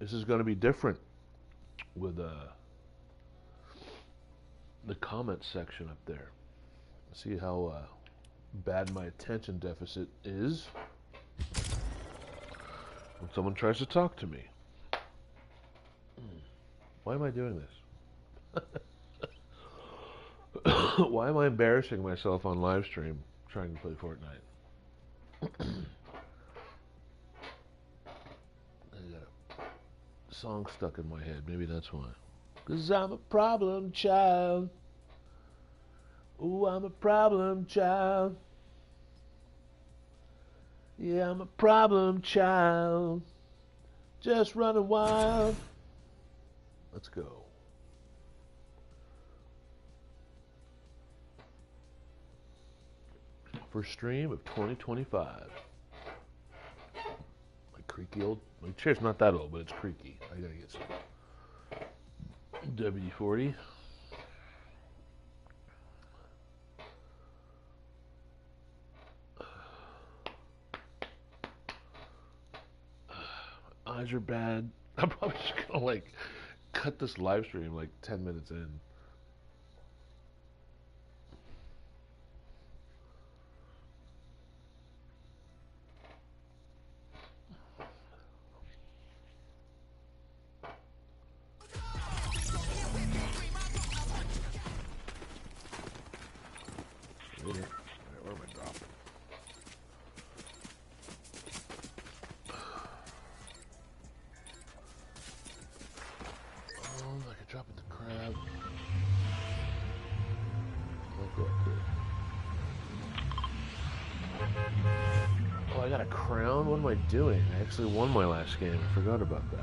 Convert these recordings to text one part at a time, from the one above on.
This is going to be different with the comment section up there. See how bad my attention deficit is when someone tries to talk to me. Why am I doing this? Why am I embarrassing myself on Livestream trying to play Fortnite? I got a song stuck in my head. Maybe that's why. 'Cause I'm a problem child. Ooh, I'm a problem child. Yeah, I'm a problem child. Just running wild. Let's go. First stream of 2025. My creaky old... My chair's not that old, but it's creaky. I gotta get some WD-40. Eyes are bad. I'm probably just gonna like cut this live stream like 10 minutes in. Where am I dropping? Oh, I could drop it the crab. Okay, good. Oh, I got a crown? What am I doing? I actually won my last game. I forgot about that.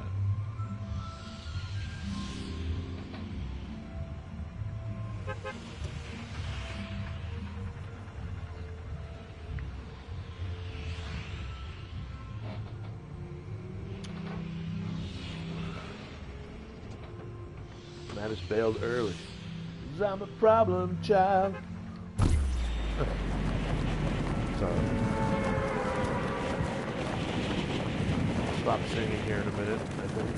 Matt has bailed early. 'Cause I'm a problem child. Sorry. Stop singing here in a minute, I think.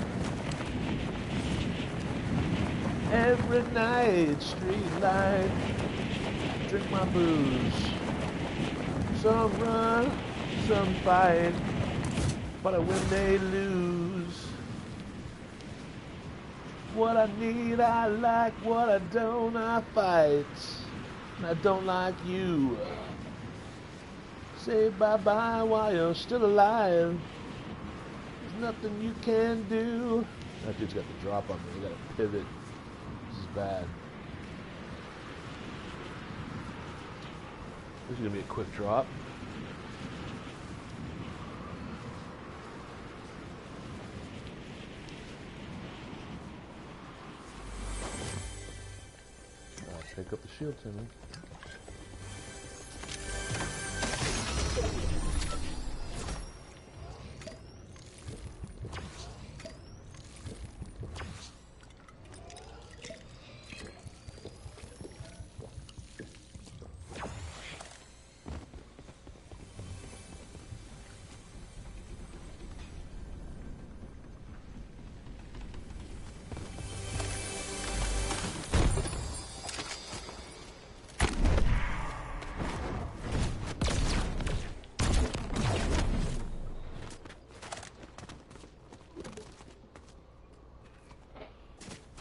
Every night, street light, drink my booze. Some run, some fight, but I win, they lose. What I need, I like. What I don't, I fight. And I don't like you. Say bye-bye while you're still alive. There's nothing you can do. That dude's got the drop on me. I gotta pivot. This is bad. This is gonna be a quick drop. Pick up the shield, Timmy.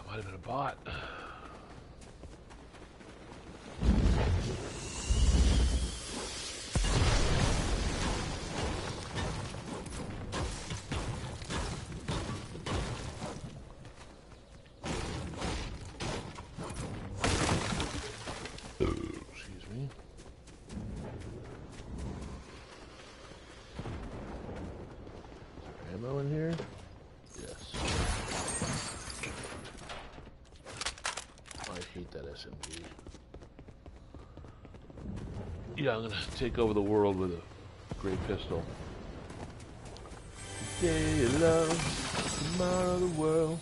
Might have been a bot. Excuse me. Is there ammo in here? Yes. I hate that SMG. Yeah, I'm gonna take over the world with a great pistol. Today you love, tomorrow the world.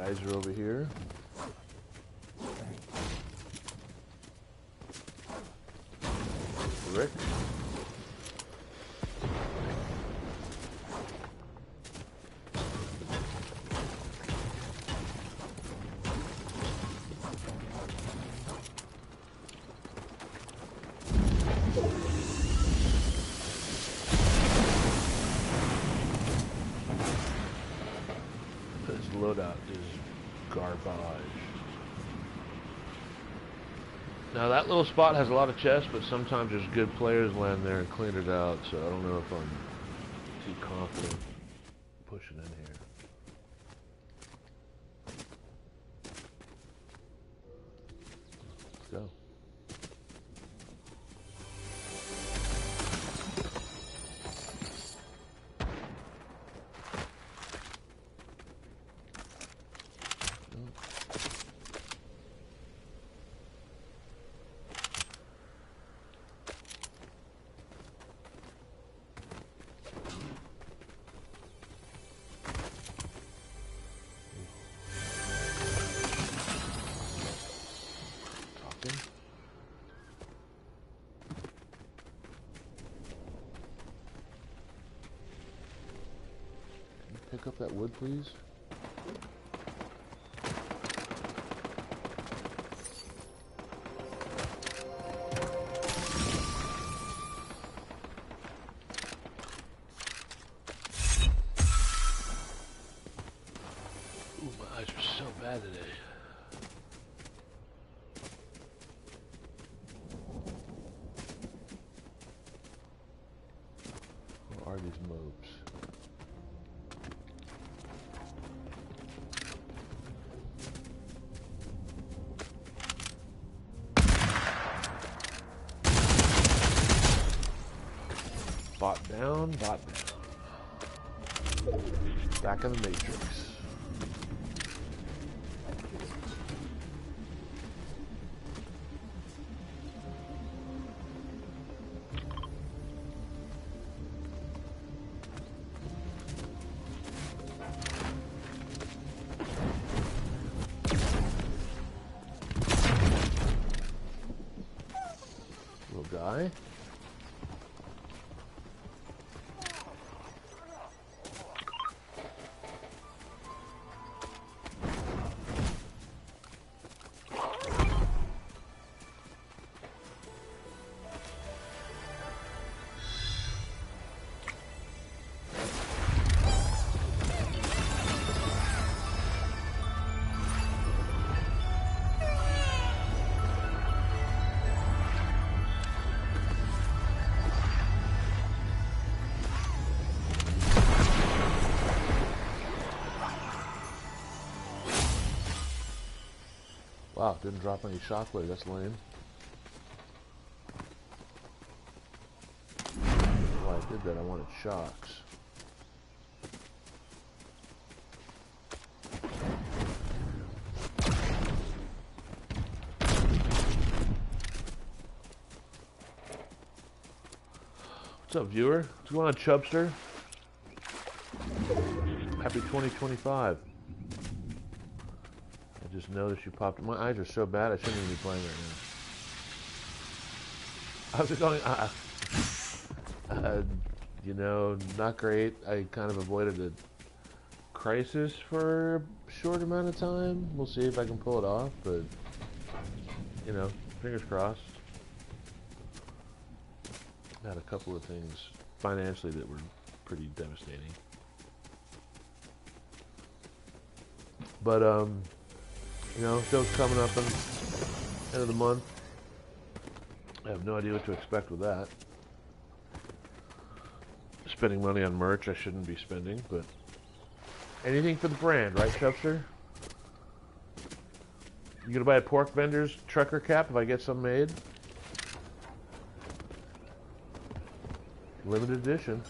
Guys are over here. Rick. This loadout is garbage. Now that little spot has a lot of chests, but sometimes there's good players land there and clean it out, so I don't know if I'm too confident pushing in here. Let's go. Pick up that wood, please. Ooh, my eyes are so bad today. Where are these mobs? Bot down, bot down. Back in the Matrix. Little guy. Wow, didn't drop any shockwave, that's lame. Why I did that, I wanted shocks. What's up, viewer? What's going on, Chubster? Happy 2025. I just noticed you popped. My eyes are so bad, I shouldn't even be playing right now. How's it going? You know, not great. I kind of avoided a crisis for a short amount of time. We'll see if I can pull it off, but, you know, fingers crossed. Had a couple of things financially that were pretty devastating. But, you know, show's coming up in the end of the month. I have no idea what to expect with that. Spending money on merch I shouldn't be spending, but anything for the brand, right, Chubster? You gonna buy a pork vendor's trucker cap if I get some made? Limited edition.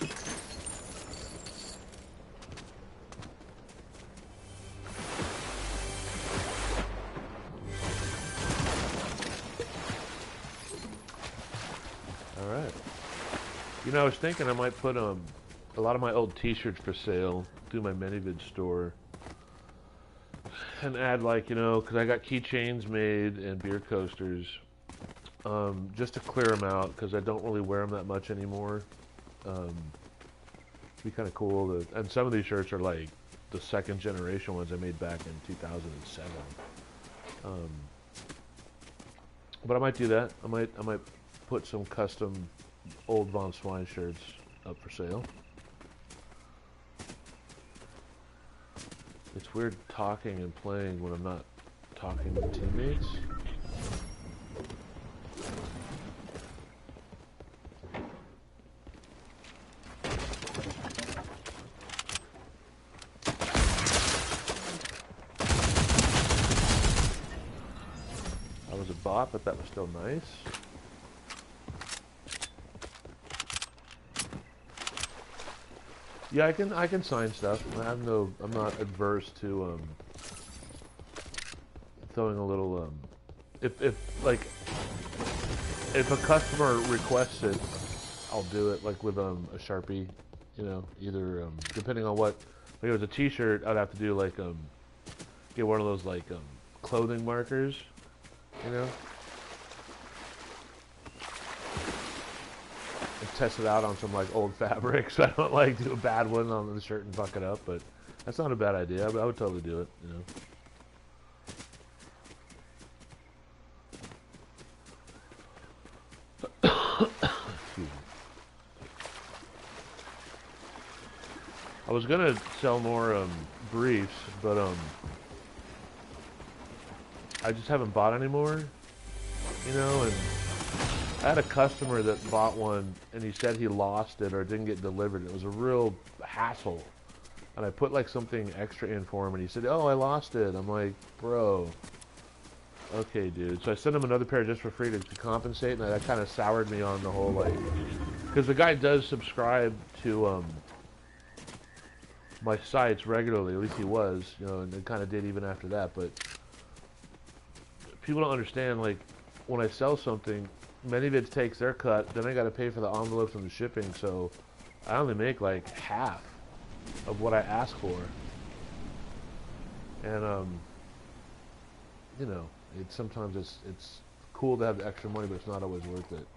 Alright. You know, I was thinking I might put a lot of my old t-shirts for sale through my ManyVid store. and add, like, you know, because I got keychains made and beer coasters, just to clear them out because I don't really wear them that much anymore. Be kind of cool to, and some of these shirts are like the second generation ones I made back in 2007. But I might do that. I might put some custom old Von Swine shirts up for sale. It's weird talking and playing when I'm not talking to teammates. I was a bot, but that was still nice. Yeah, I can sign stuff. I'm not adverse to throwing a little if if a customer requests it, I'll do it, like with a Sharpie, you know, either depending on what. Like if it was a T-shirt, I'd have to do like get one of those like clothing markers, you know. Test it out on some like old fabric, so I don't like do a bad one on the shirt and fuck it up. But that's not a bad idea. I would totally do it, you know. Excuse me. I was gonna sell more briefs, but I just haven't bought anymore, you know. And I had a customer that bought one, and he said he lost it or it didn't get delivered. It was a real hassle. And I put like something extra in for him, and he said, "Oh, I lost it." I'm like, "Bro, okay, dude." So I sent him another pair just for free to compensate, and that kind of soured me on the whole, like, because the guy does subscribe to my sites regularly. At least he was, you know, and it kind of did even after that. But people don't understand, like, when I sell something, many of it takes their cut, then I got to pay for the envelopes and the shipping, so I only make like half of what I ask for. And you know, sometimes it's cool to have the extra money, but it's not always worth it.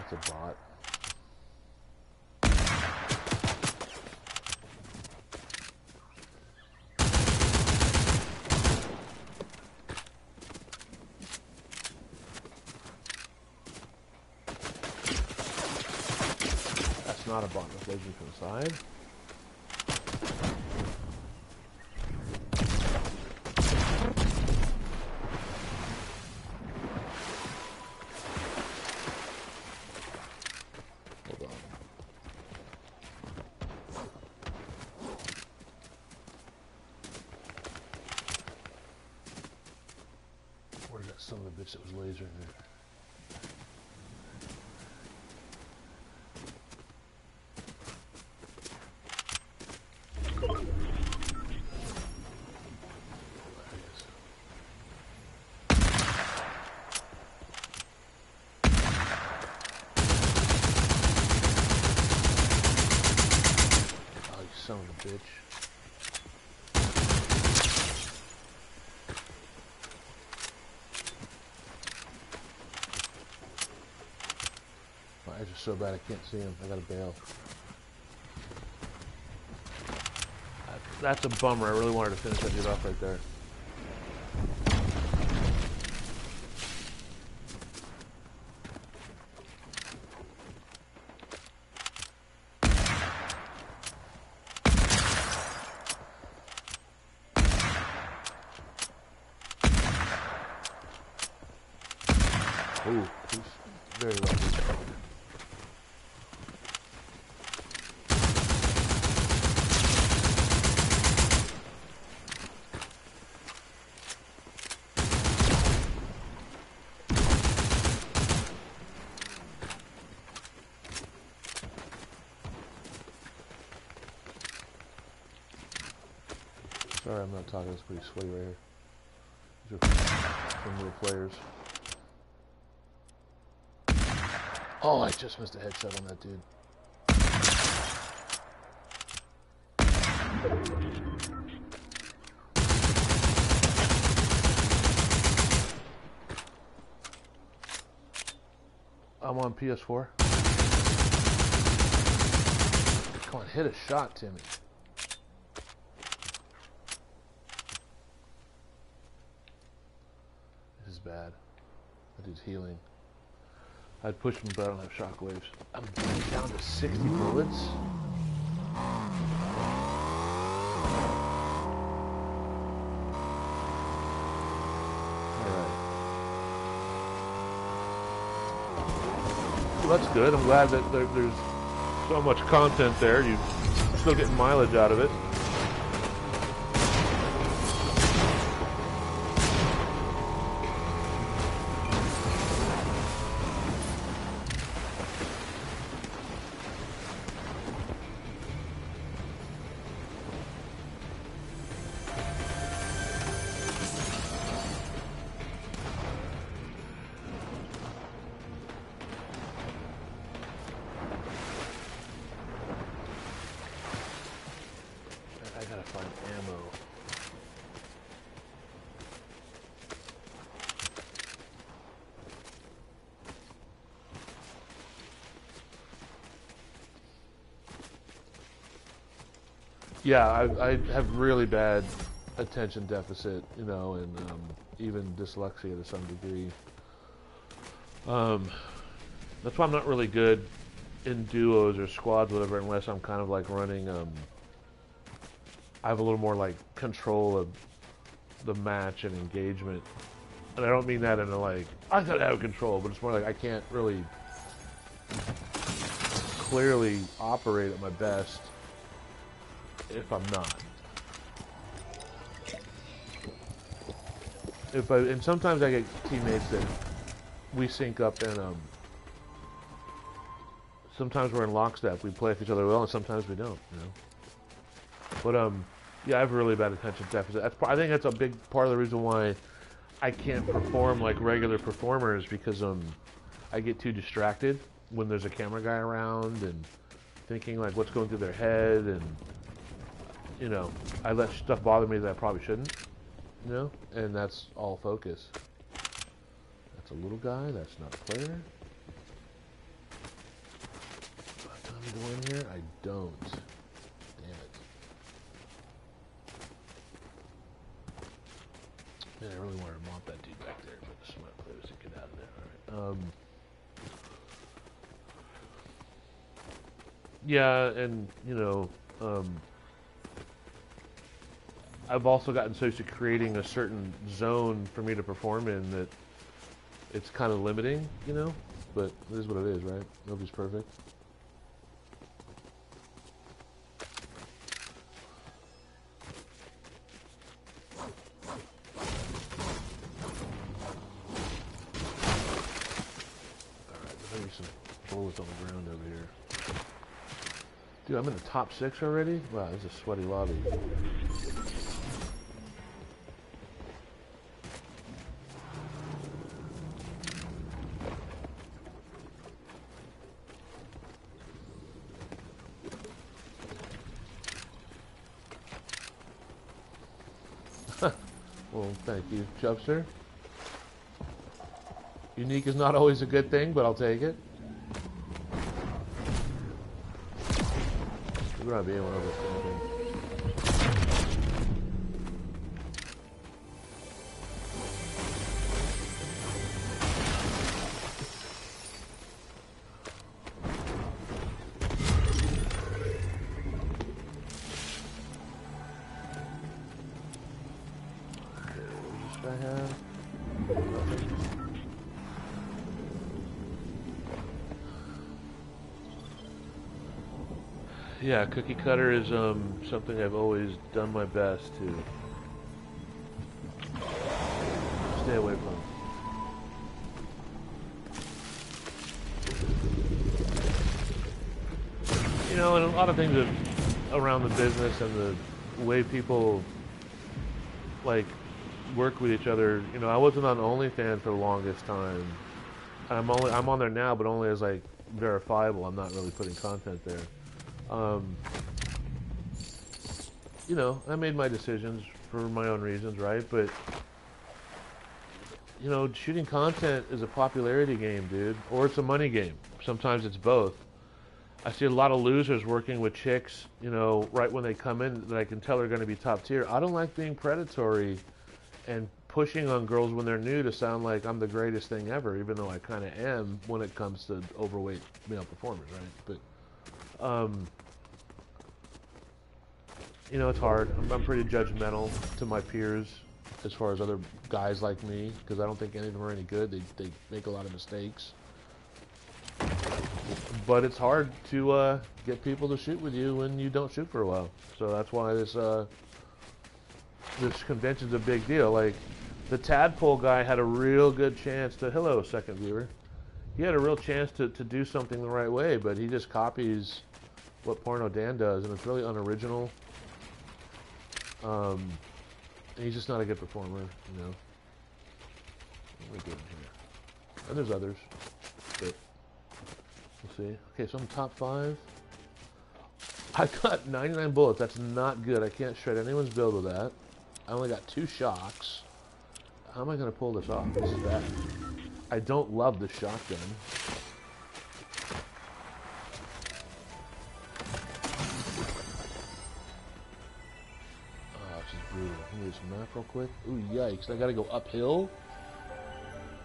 It's a bot. That's not a bot. That's laser from the side. Where's that son of a bitch that was lasering there? Oh, you son of a bitch. My eyes are so bad I can't see him. I gotta bail. That's a bummer. I really wanted to finish that dude off right there. Ooh, he's very lucky. Sorry, I'm not talking. It's pretty sweaty right here. These are some little players. Oh, I just missed a headshot on that dude. I'm on PS4. Come on, hit a shot, Timmy. This is bad. That dude's healing. I'd push him, but I don't have shockwaves. I'm down to 60 bullets. Alright. Well, that's good. I'm glad that there's so much content there. You're still getting mileage out of it. Yeah, I have really bad attention deficit, you know, and even dyslexia to some degree. That's why I'm not really good in duos or squads, whatever, unless I'm kind of like running. I have a little more like control of the match and engagement, and I don't mean that in a like I gotta have control, but it's more like I can't really clearly operate at my best if I'm not. And sometimes I get teammates that we sync up and sometimes we're in lockstep. We play with each other well, and sometimes we don't. You know. But yeah, I have really bad attention deficit. I think that's a big part of the reason why I can't perform like regular performers, because I get too distracted when there's a camera guy around and thinking like what's going through their head, and you know, I let stuff bother me that I probably shouldn't, you know, and that's all focus. That's a little guy, that's not a player. Do I have time to go in here? I don't. Damn it. Man, I really wanted to mop that dude back there, but the smart players to get out of there. Alright. Yeah, and, you know, I've also gotten so used to creating a certain zone for me to perform in that it's kind of limiting, you know? But it is what it is, right? Nobody's perfect. Alright, there's maybe some bullets on the ground over here. Dude, I'm in the top 6 already? Wow, this is a sweaty lobby. Well, thank you, Chubster. Unique is not always a good thing, but I'll take it. We're gonna be in one of those things. Yeah, cookie cutter is something I've always done my best to stay away from. You know, and a lot of things around the business and the way people like work with each other. You know, I wasn't on OnlyFans for the longest time. I'm on there now, but only as like verifiable. I'm not really putting content there. You know, I made my decisions for my own reasons, right? But you know, shooting content is a popularity game, dude, or it's a money game. Sometimes it's both. I see a lot of losers working with chicks, you know, right when they come in that I can tell are going to be top tier. I don't like being predatory and pushing on girls when they're new to sound like I'm the greatest thing ever, even though I kind of am when it comes to overweight male performers, right? But, you know, it's hard. I'm pretty judgmental to my peers as far as other guys like me, because I don't think any of them are any good. They make a lot of mistakes. But it's hard to get people to shoot with you when you don't shoot for a while. So that's why this convention's a big deal. Like, the tadpole guy had a real good chance to, hello, second viewer. He had a real chance to do something the right way, but he just copies what Porno Dan does, and it's really unoriginal. And he's just not a good performer, you know. What are we doing here? And there's others, but we'll see. Okay, so I'm top 5. I got 99 bullets. That's not good. I can't shred anyone's build with that. I only got 2 shocks. How am I going to pull this off? This is bad. I don't love the shotgun. Oh, this is brutal. Let me do some math real quick. Ooh, yikes. I got to go uphill.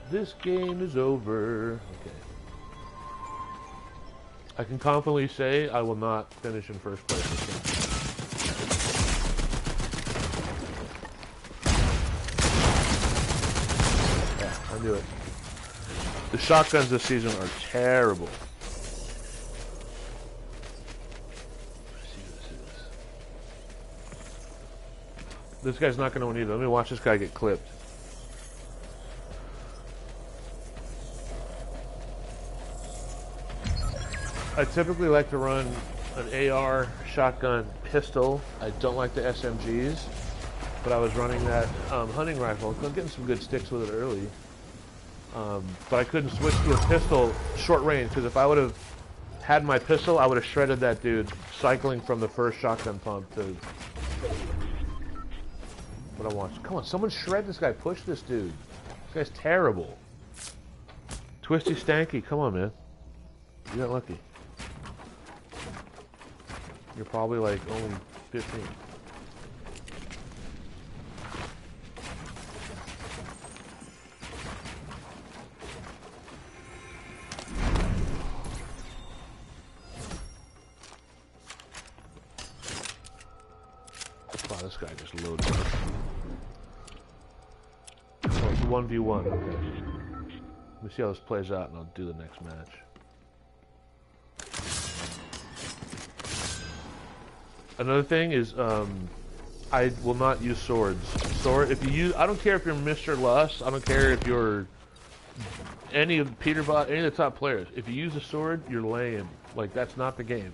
This game is over. Okay. I can confidently say I will not finish in first place this game. Yeah, I knew it. The shotguns this season are terrible. Let's see what this is. This guy's not going to win either. Let me watch this guy get clipped. I typically like to run an AR, shotgun, pistol. I don't like the SMGs, but I was running that hunting rifle. I was getting some good sticks with it early, but I couldn't switch to a pistol short range, because if I would have had my pistol, I would have shredded that dude cycling from the first shotgun pump to what I want. Come on, someone shred this guy. Push this dude. This guy's terrible. Twisty Stanky, come on, man. You got lucky. You're probably like only 15. Wow, this guy just loaded up. Oh, it's 1v1. Okay. Let me see how this plays out, and I'll do the next match. Another thing is, I will not use swords. If you use, I don't care if you're Mr. Lust. I don't care if you're any of Peterbot, any of the top players. If you use a sword, you're lame. Like, that's not the game.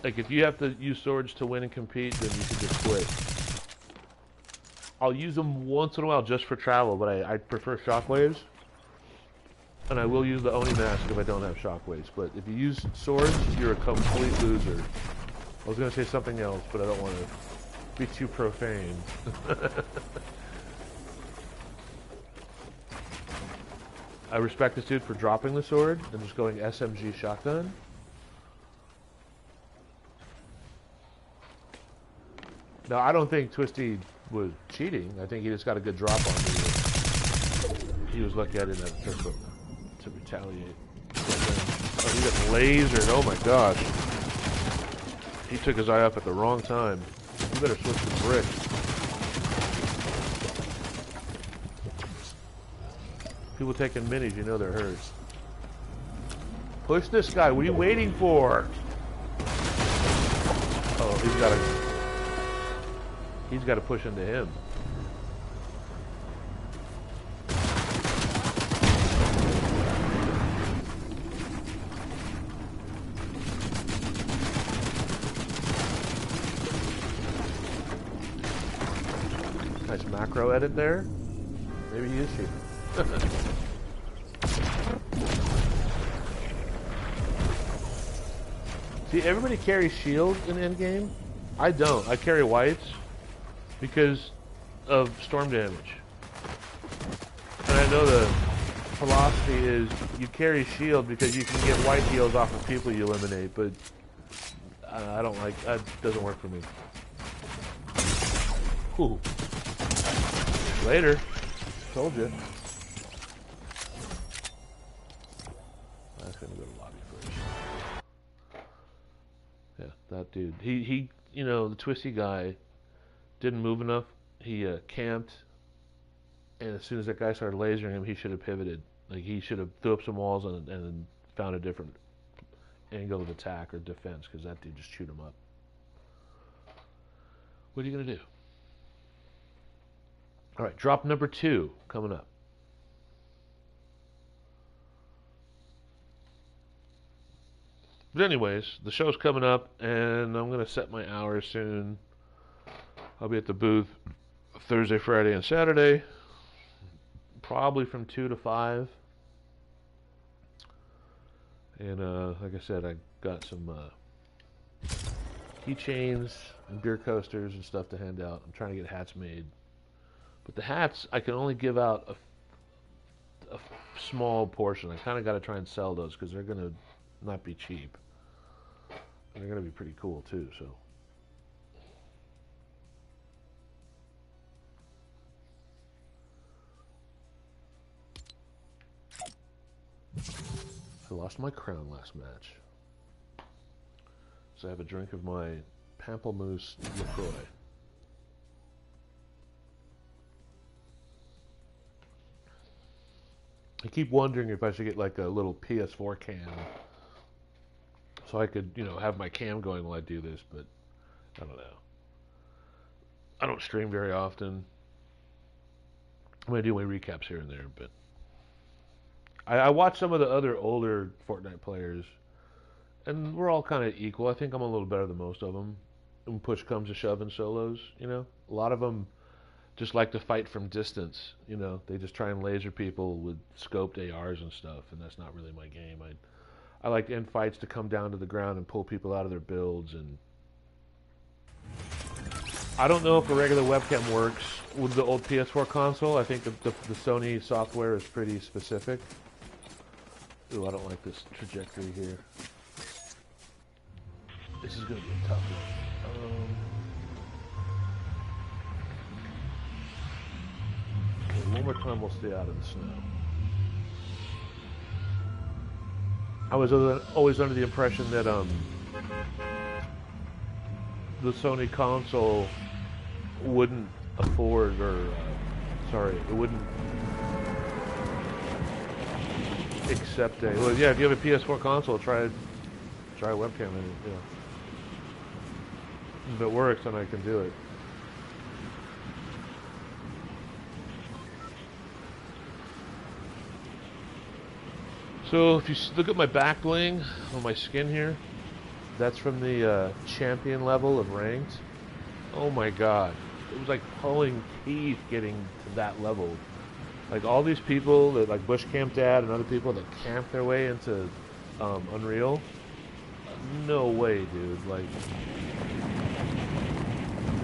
Like, if you have to use swords to win and compete, then you should just quit. I'll use them once in a while just for travel, but I prefer shockwaves. And I will use the Oni mask if I don't have shockwaves. But if you use swords, you're a complete loser. I was going to say something else, but I don't want to be too profane. I respect this dude for dropping the sword and just going SMG shotgun. Now, I don't think Twisty was cheating. I think he just got a good drop on me. He was lucky I didn't have a pistol to retaliate. Oh, he got lasered. Oh my gosh. He took his eye up at the wrong time. You better switch to brick. People taking minis, you know they're hurt. Push this guy. What are you waiting for? Oh, he's got to push into him. Nice macro edit there. Maybe he is cheating. See, everybody carries shields in endgame. I don't. I carry whites because of storm damage. And I know the philosophy is you carry shield because you can get white heals off of people you eliminate, but I don't like that. Doesn't work for me. Ooh. Later. Told you. I was gonna go to lobby first. Yeah, that dude. He you know, the twisty guy didn't move enough. He camped, and as soon as that guy started lasering him, he should have pivoted. Like, he should have threw up some walls and found a different angle of attack or defense, because that dude just chewed him up. What are you going to do? All right, drop number 2 coming up. But anyways, the show's coming up, and I'm going to set my hours soon. I'll be at the booth Thursday, Friday, and Saturday. Probably from 2 to 5. And like I said, I got some keychains and beer coasters and stuff to hand out. I'm trying to get hats made. But the hats, I can only give out a small portion. I kind of got to try and sell those because they're going to not be cheap. And they're going to be pretty cool too, so. I lost my crown last match. So I have a drink of my Pamplemousse LaCroix. I keep wondering if I should get like a little PS4 cam so I could, you know, have my cam going while I do this, but I don't know. I don't stream very often. I'm going to do my recaps here and there, but I watch some of the other older Fortnite players, and we're all kind of equal. I think I'm a little better than most of them. When push comes to shove in solos, you know. A lot of them just like to fight from distance, you know. They just try and laser people with scoped ARs and stuff, and that's not really my game. I like to end fights to come down to the ground and pull people out of their builds, and I don't know if a regular webcam works with the old PS4 console. I think the Sony software is pretty specific. Ooh, I don't like this trajectory here. This is going to be a tough one. Okay, one more time we'll stay out of the snow. I was always under the impression that the Sony console wouldn't afford, or it wouldn't accept a. Well, yeah, if you have a PS4 console, try a webcam in it. Yeah, if it works, then I can do it. So if you look at my back bling on my skin here, that's from the champion level of ranked. Oh my god. It was like pulling teeth getting to that level. Like all these people that like Bush Camp Dad and other people that camp their way into Unreal. No way, dude. Like,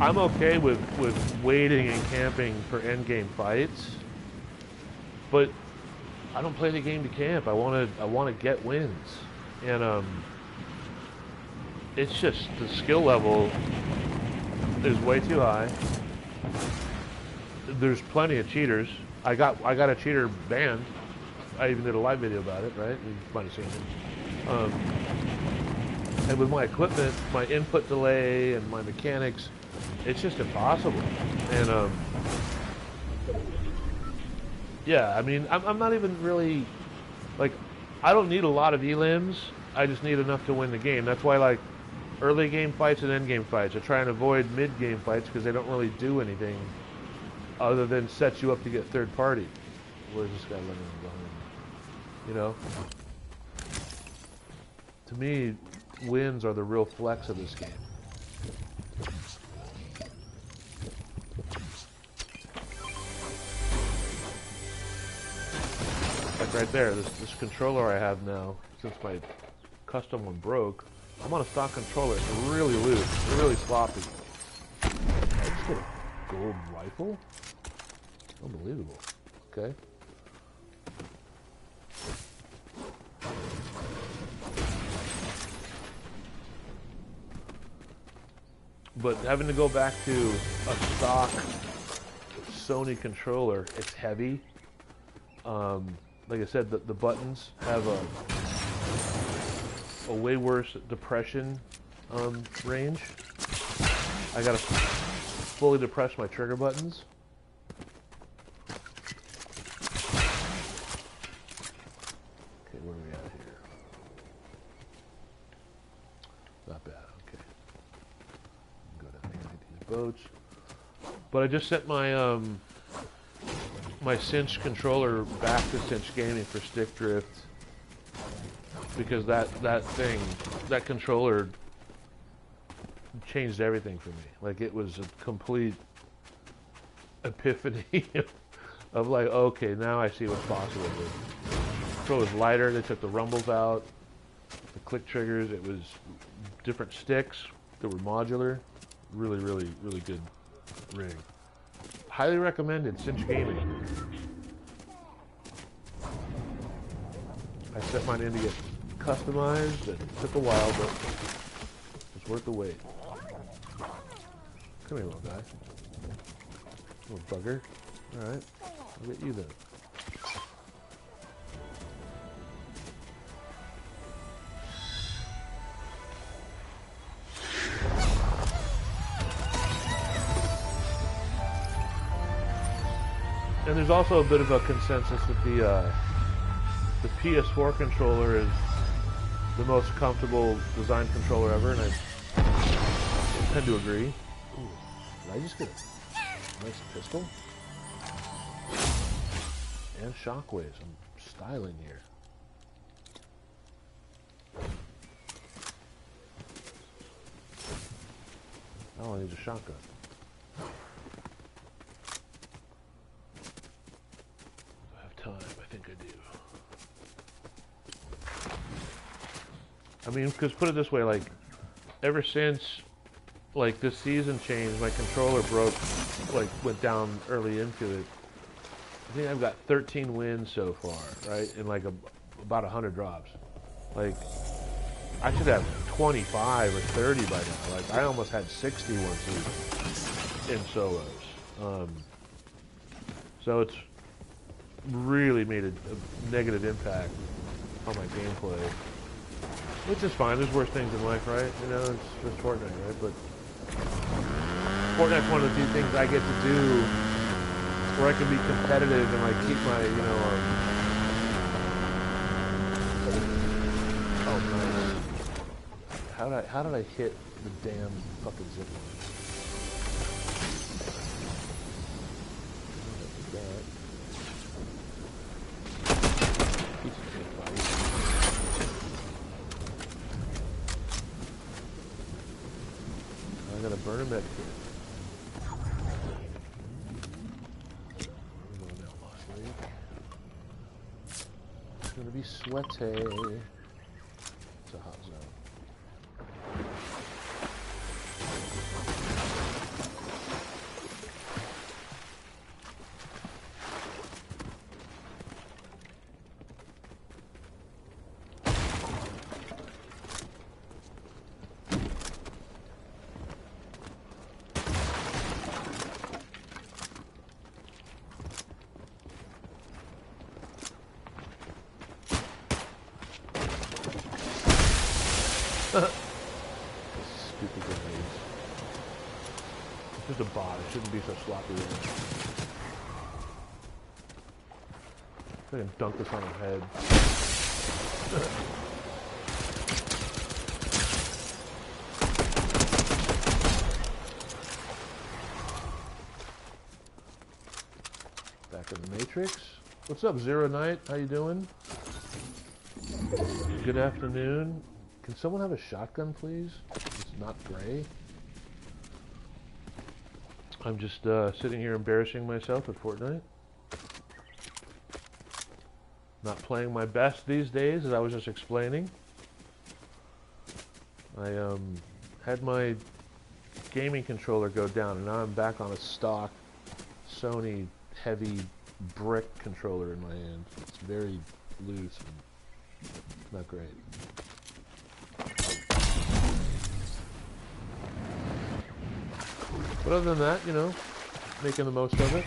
I'm okay with waiting and camping for endgame fights, but I don't play the game to camp. I want to get wins, and it's just the skill level is way too high. There's plenty of cheaters. I got a cheater banned. I even did a live video about it, right? You might have seen it. And with my equipment, my input delay and my mechanics, it's just impossible. And yeah, I mean, I'm not even really, like, I don't need a lot of elims. I just need enough to win the game. That's why, like, early game fights and end game fights, I try and avoid mid game fights because they don't really do anything other than set you up to get third party. Where's this guy running behind me? You know? To me, wins are the real flex of this game. right there, this controller I have now, since my custom one broke, I'm on a stock controller. It's really loose, really sloppy. I just get a gold rifle? Unbelievable. Okay. But having to go back to a stock Sony controller, it's heavy. Like I said, the buttons have a way worse depression range. I gotta fully depress my trigger buttons. Okay, where are we at here? Not bad, okay. Go down here, these boats. But I just set my my Cinch controller back to Cinch Gaming for stick drift, because that controller changed everything for me. Like, it was a complete epiphany of like, okay, now I see what's possible. The controller's lighter, they took the rumbles out, the click triggers, it was different sticks that were modular. Really, really, really good rig. Highly recommended, Cinch Gaming. I set mine in to get customized. It took a while, but it's worth the wait. Come here, little guy. Little bugger. Alright, I'll get you then. And there's also a bit of a consensus that the PS4 controller is the most comfortable design controller ever, and I tend to agree. Ooh, did I just get a nice pistol? And shockwaves. I'm styling here. Oh, I need a shotgun. Time, I think I do. I mean, because put it this way, like, ever since, like, this season changed, my controller broke, like, went down early into it. I think I've got 13 wins so far, right? And, like, about 100 drops. Like, I should have 25 or 30 by now. Like, I almost had 60 one season in solos. So it's really made a negative impact on my gameplay, which is fine. There's worse things in life, right? You know, it's just Fortnite, right? But Fortnite's one of the few things I get to do where I can be competitive and, like, keep my, you know, oh, nice. How did I hit the damn fucking zipline? I gotta burn a med kit. It's gonna be sweaty. It's a hot zone. Stupid grenades. It's just a bot. It shouldn't be so sloppy. I can dunk this on his head. Back in the Matrix. What's up, Zero Knight? How you doing? Good afternoon. Can someone have a shotgun, please? It's not gray. I'm just sitting here embarrassing myself at Fortnite. Not playing my best these days, as I was just explaining. I had my gaming controller go down, and now I'm back on a stock Sony heavy brick controller in my hand. It's very loose and not great. But other than that, you know, making the most of it.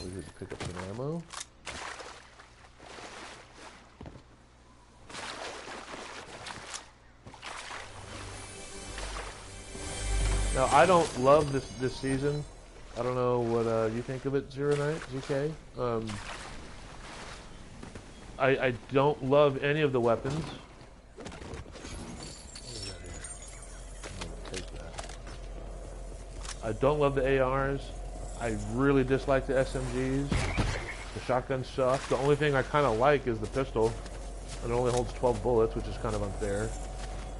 We need to pick up some ammo. Now, I don't love this season. I don't know what you think of it, Zero Night, ZK. I don't love any of the weapons. What is that here? I'm gonna take that. I don't love the ARs. I really dislike the SMGs. The shotguns suck. The only thing I kind of like is the pistol. And it only holds 12 bullets, which is kind of unfair.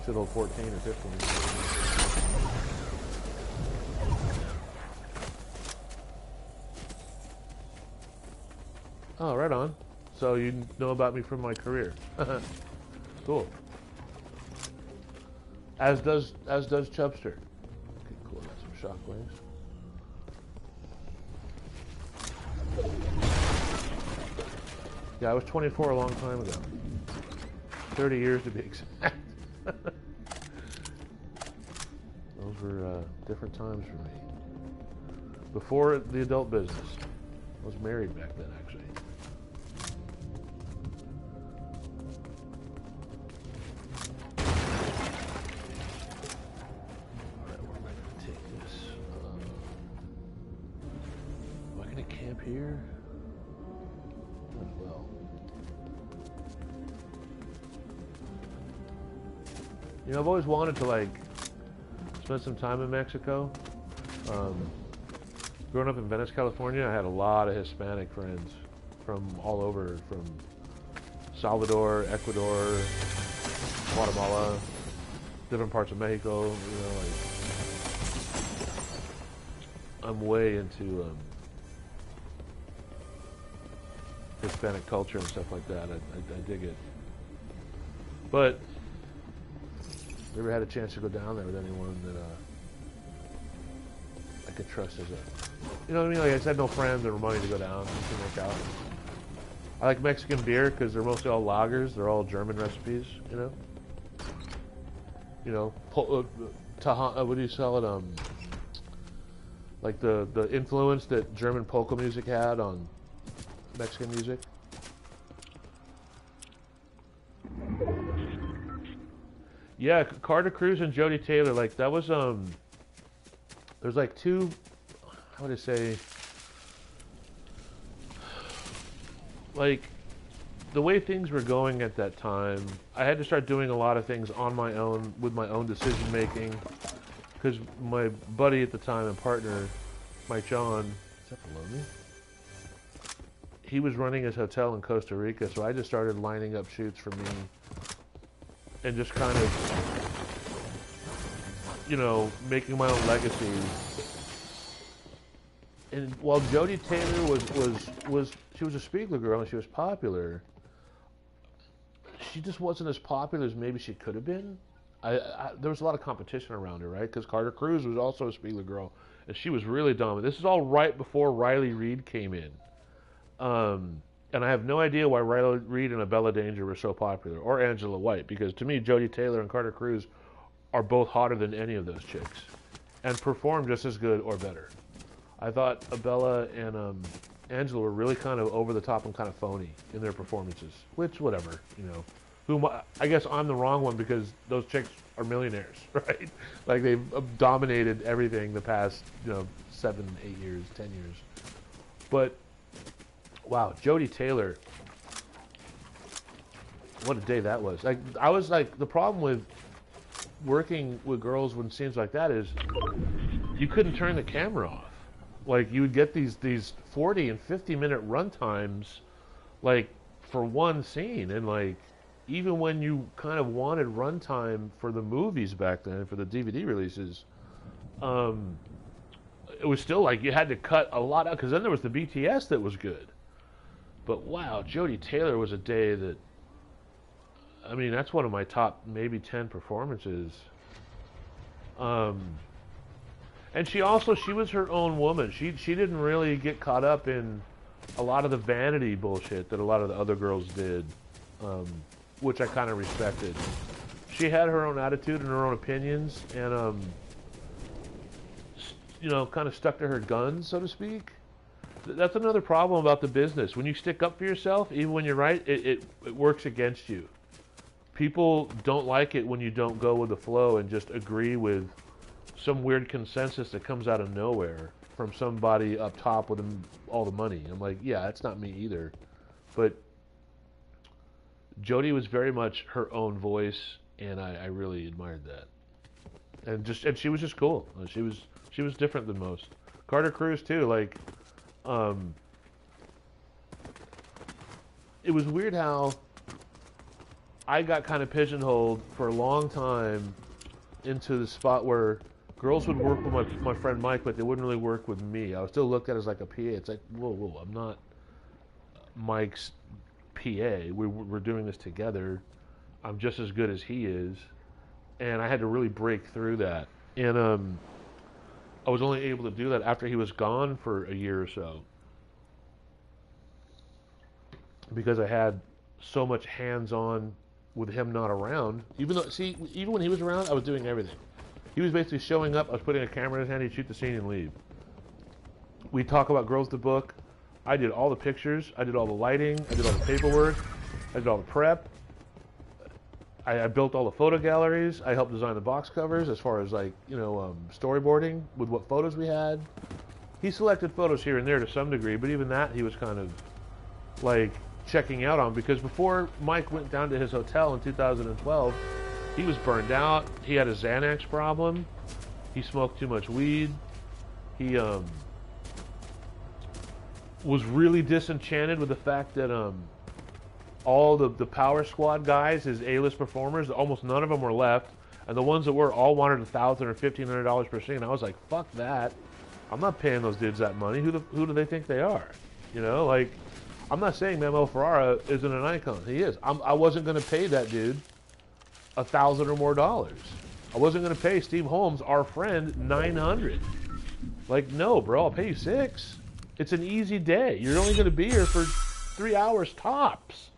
Should hold 14 or 15. Oh, right on. So you know about me from my career. Cool. As does Chubster. Okay, cool. Got some shockwaves. Yeah, I was 24 a long time ago. 30 years to be exact. Those were different times for me. Before the adult business. I was married back then, actually. Alright, where am I going to take this? Am I going to camp here? As well. You know, I've always wanted to, like, spend some time in Mexico. Growing up in Venice, California, I had a lot of Hispanic friends from all over, from Salvador, Ecuador, Guatemala, different parts of Mexico. You know, like, I'm way into Hispanic culture and stuff like that. I dig it. But never had a chance to go down there with anyone that I could trust as a, you know what I mean? Like, I just had no friends or money to go down. It didn't work out. I like Mexican beer because they're mostly all lagers. They're all German recipes, you know? You know, what do you sell it? Like the influence that German polka music had on Mexican music. Yeah, Carter Cruz and Jody Taylor, like, that was, there's like two, how would I say, like, the way things were going at that time, I had to start doing a lot of things on my own, with my own decision making, because my buddy at the time and partner, Mike John, is that below me? He was running his hotel in Costa Rica, so I just started lining up shoots for me, and just kind of, you know, making my own legacy. And while Jody Taylor was she was a Spiegler girl and she was popular, she just wasn't as popular as maybe she could have been. There was a lot of competition around her, right? Because Carter Cruz was also a Spiegler girl, and she was really dominant. This is all right before Riley Reid came in. And I have no idea why Riley Reid and Abella Danger were so popular, or Angela White, because to me, Jody Taylor and Carter Cruz are both hotter than any of those chicks, and perform just as good or better. I thought Abella and Angela were really kind of over the top and kind of phony in their performances, which, whatever, you know. I guess I'm the wrong one because those chicks are millionaires, right? Like, they've dominated everything the past, you know, 7, 8 years, 10 years. But wow, Jody Taylor, what a day that was. Like, I was like, the problem with working with girls when scenes like that is you couldn't turn the camera off. Like, you would get these 40 and 50 minute run times, like, for one scene, and like, even when you kind of wanted runtime for the movies back then, for the DVD releases, it was still like you had to cut a lot out, because then there was the BTS that was good. But wow, Jodie Taylor was a day that, I mean, that's one of my top maybe 10 performances. And she was her own woman. She didn't really get caught up in a lot of the vanity bullshit that a lot of the other girls did, which I kind of respected. She had her own attitude and her own opinions, and you know, kind of stuck to her guns, so to speak. That's another problem about the business. When you stick up for yourself, even when you're right, it works against you. People don't like it when you don't go with the flow and just agree with some weird consensus that comes out of nowhere from somebody up top with all the money. I'm like, yeah, that's not me either. But Jodie was very much her own voice, and I really admired that. And she was just cool. She was different than most. Carter Cruz too. Like, it was weird how I got kind of pigeonholed for a long time into the spot where girls would work with my friend Mike, but they wouldn't really work with me. I was still looked at as like a PA. It's like, whoa, I'm not Mike's PA. We're doing this together. I'm just as good as he is. And I had to really break through that. And I was only able to do that after he was gone for a year or so, because I had so much hands-on with him not around. Even when he was around, I was doing everything. He was basically showing up, I was putting a camera in his hand, he'd shoot the scene and leave. We'd talk about Girls to Book. I did all the pictures, I did all the lighting, I did all the paperwork, I did all the prep. I built all the photo galleries. I helped design the box covers as far as, like, you know, storyboarding with what photos we had. He selected photos here and there to some degree, but even that he was kind of like checking out on, because before Mike went down to his hotel in 2012, he was burned out. He had a Xanax problem. He smoked too much weed. He was really disenchanted with the fact that all the Power Squad guys, his A-list performers, almost none of them were left, and the ones that were all wanted $1,000 or $1,500 per scene. I was like, fuck that. I'm not paying those dudes that money. Who do they think they are? You know, like, I'm not saying Manuel Ferrara isn't an icon. He is. I wasn't going to pay that dude $1,000 or more dollars. I wasn't going to pay Steve Holmes, our friend, $900. Like, no, bro, I'll pay you $6. It's an easy day. You're only going to be here for 3 hours tops.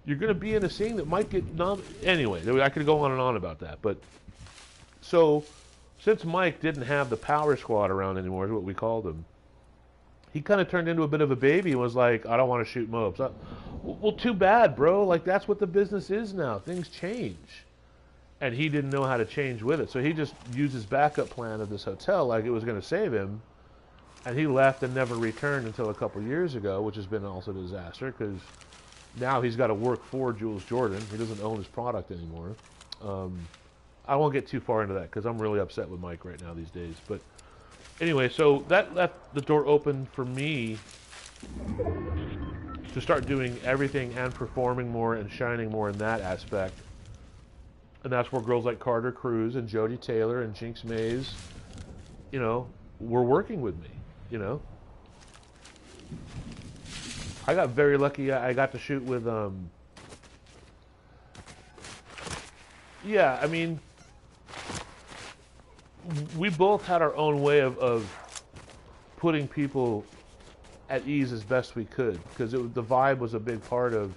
You're going to be in a scene that might get anyway, I could go on and on about that. But so, since Mike didn't have the Power Squad around anymore, is what we called him, he kind of turned into a bit of a baby and was like, I don't want to shoot mopes. Well, too bad, bro. Like, that's what the business is now. Things change. And he didn't know how to change with it. So he just used his backup plan of this hotel like it was going to save him. And he left and never returned until a couple years ago, which has been also a disaster, because now he's got to work for Jules Jordan. He doesn't own his product anymore. I won't get too far into that because I'm really upset with Mike right now these days. But anyway, so that left the door open for me to start doing everything and performing more and shining more in that aspect. And that's where girls like Carter Cruz and Jodie Taylor and Jinx Mays, you know, were working with me, you know. I got very lucky. I got to shoot with, yeah, I mean, we both had our own way of putting people at ease as best we could, because the vibe was a big part of,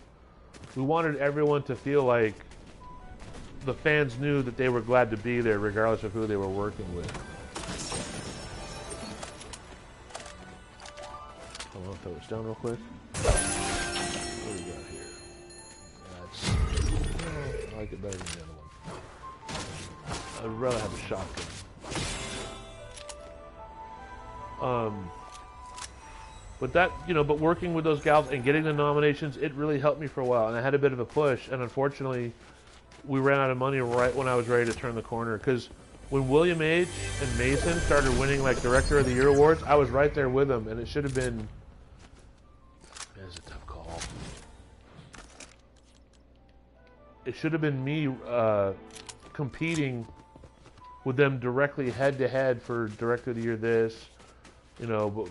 we wanted everyone to feel like the fans knew that they were glad to be there regardless of who they were working with. Hold on, throw this down real quick. What do we got here? I like it better than the other one. I'd rather have a shotgun. But that, you know, but working with those gals and getting the nominations, it really helped me for a while. And I had a bit of a push, and unfortunately, we ran out of money right when I was ready to turn the corner. Because when William H. and Mason started winning, like, Director of the Year awards, I was right there with them, and it should have been... Man, it's a tough call. It should have been me competing with them directly head to head for Director of the Year this, you know,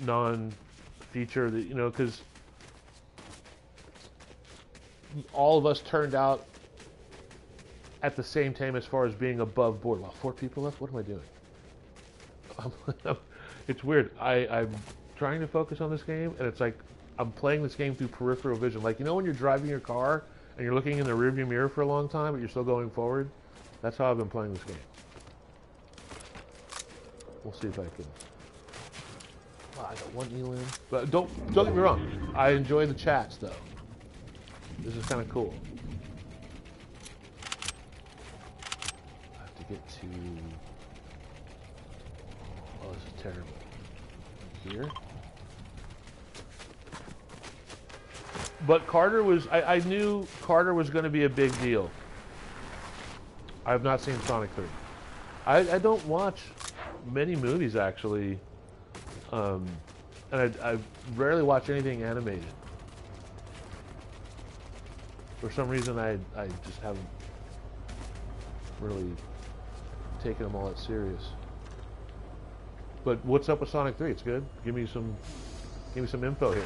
non-feature, you know, because all of us turned out at the same time as far as being above board. Wow, 4 people left? What am I doing? It's weird. I'm trying to focus on this game, and it's like I'm playing this game through peripheral vision. Like, you know when you're driving your car and you're looking in the rearview mirror for a long time, but you're still going forward? That's how I've been playing this game. We'll see if I can... Oh, I got 1 Elim. But don't get me wrong. I enjoy the chats, though. This is kind of cool. I have to get to... Oh, this is terrible. Here. But Carter was... I knew Carter was going to be a big deal. I have not seen Sonic 3. I don't watch many movies, actually. And I rarely watch anything animated. For some reason, I just haven't really taken them all that serious. But what's up with Sonic 3? It's good. Give me some info here.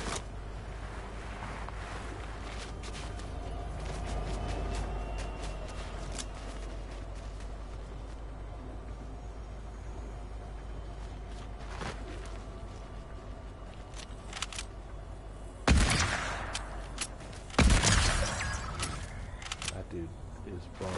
That dude is bummed.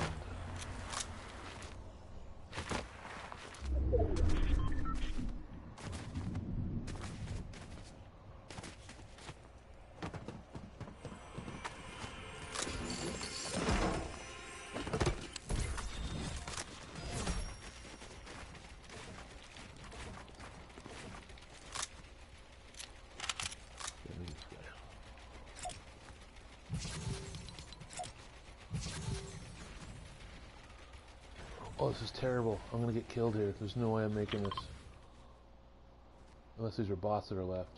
Oh, this is terrible. I'm gonna get killed here. There's no way I'm making this. Unless these are bots that are left.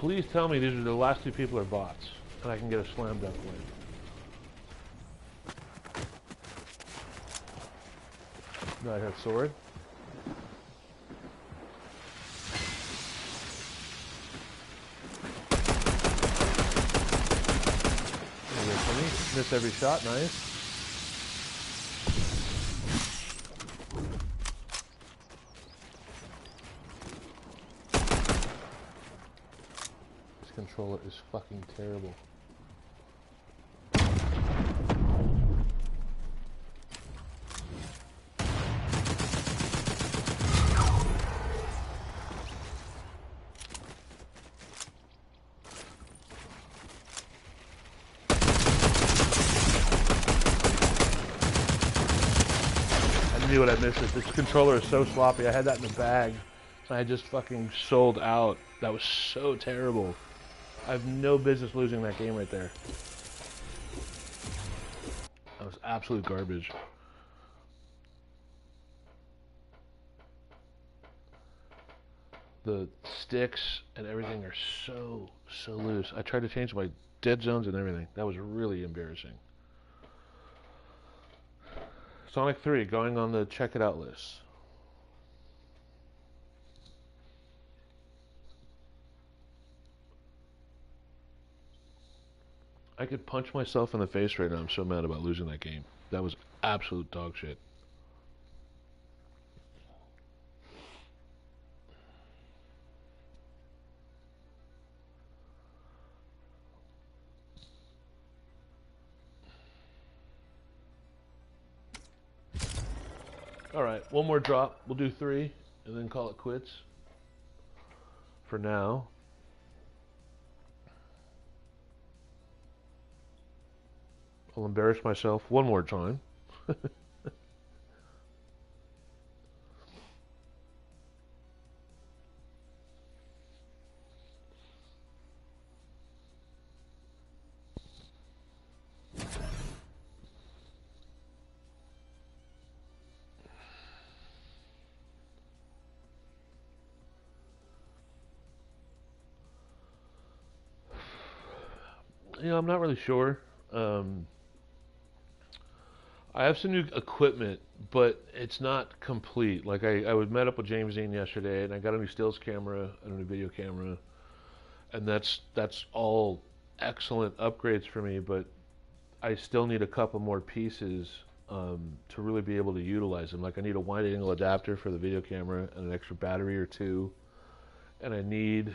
Please tell me these are the last 2 people are bots, and I can get a slam dunk win. No, I have sword. Miss every shot, nice. This controller is fucking terrible. I knew what I missed. This controller is so sloppy. I had that in the bag, and I just fucking sold out. That was so terrible. I have no business losing that game right there. That was absolute garbage. The sticks and everything are so loose. I tried to change my dead zones and everything. That was really embarrassing. Sonic 3 going on the check it out list. I could punch myself in the face right now. I'm so mad about losing that game. That was absolute dog shit. Alright, one more drop. We'll do 3 and then call it quits. For now. I'll embarrass myself one more time. I'm not really sure. Um, I have some new equipment, but it's not complete. Like I was met up with James Dean yesterday, and I got a new stills camera and a new video camera, and that's all excellent upgrades for me. But I still need a couple more pieces to really be able to utilize them. Like I need a wide angle adapter for the video camera and an extra battery or two, and I need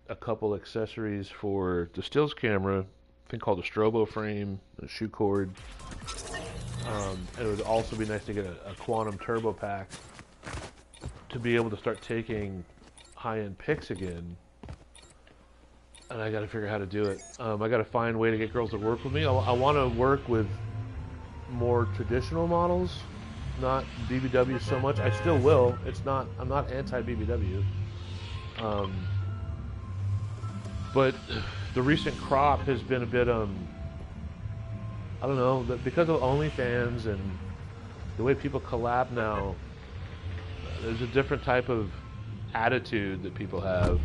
a couple accessories for the stills camera, a thing called a strobo frame, a shoe cord. And it would also be nice to get a quantum turbo pack to be able to start taking high-end pics again. And I got to figure out how to do it. I got to find a way to get girls to work with me. I want to work with more traditional models, not BBW so much. I still will. I'm not anti-BBW. But the recent crop has been a bit I don't know, because of OnlyFans and the way people collab now, there's a different type of attitude that people have.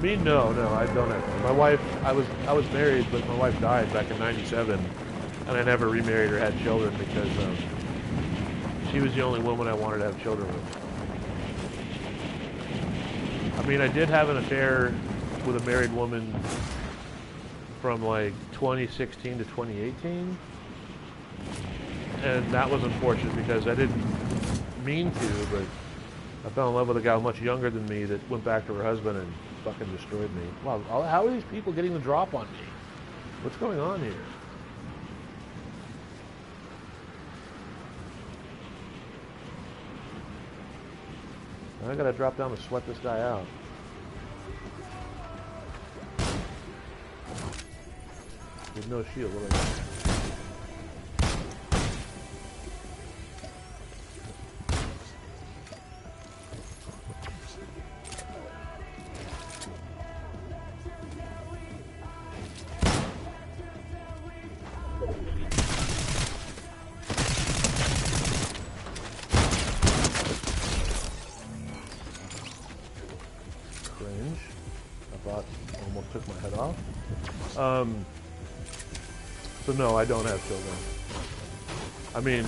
Me, no, I don't have. My wife, I was married, but my wife died back in '97, and I never remarried or had children because she was the only woman I wanted to have children with. I mean, I did have an affair with a married woman from like 2016 to 2018, and that was unfortunate because I didn't mean to, but I fell in love with a gal much younger than me that went back to her husband and fucking destroyed me. Wow, how are these people getting the drop on me? What's going on here? I gotta drop down to sweat this guy out. With no shield, what do I do? Cringe. I thought almost took my head off. So no, I don't have children. I mean,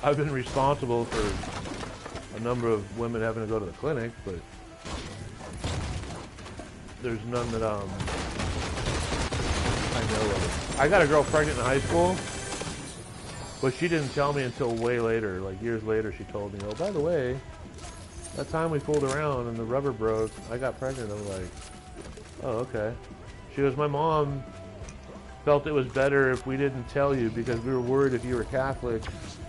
I've been responsible for a number of women having to go to the clinic, but there's none that I know of. I got a girl pregnant in high school, but she didn't tell me until way later. Like years later, she told me, "Oh, by the way, that time we fooled around and the rubber broke, I got pregnant." I'm like, "Oh, okay." She goes, "My mom felt it was better if we didn't tell you because we were worried if you were Catholic,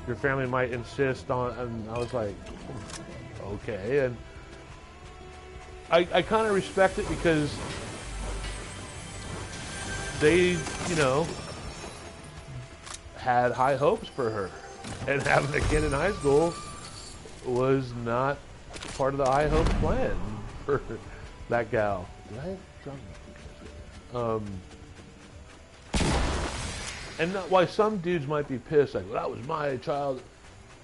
your family might insist on," and I was like, okay. And I kind of respect it because they, had high hopes for her. And having a kid in high school was not part of the high hopes plan for that gal. Did I have and not, why some dudes might be pissed, like, well, that was my child.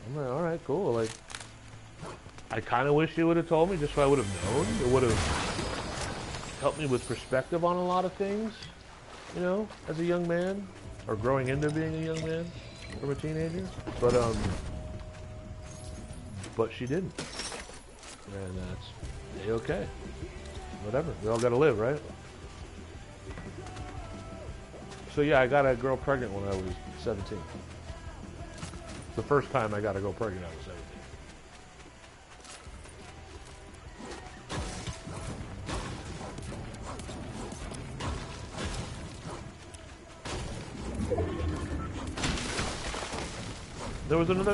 I'm like, all right, cool. Like, I kind of wish you would have told me just so I would have known. It would have helped me with perspective on a lot of things, as a young man, or growing into being a young man from a teenager. But she didn't. And that's okay. Whatever. We all got to live, right? So yeah, I got a girl pregnant when I was 17. The first time I got a girl pregnant, I was 17.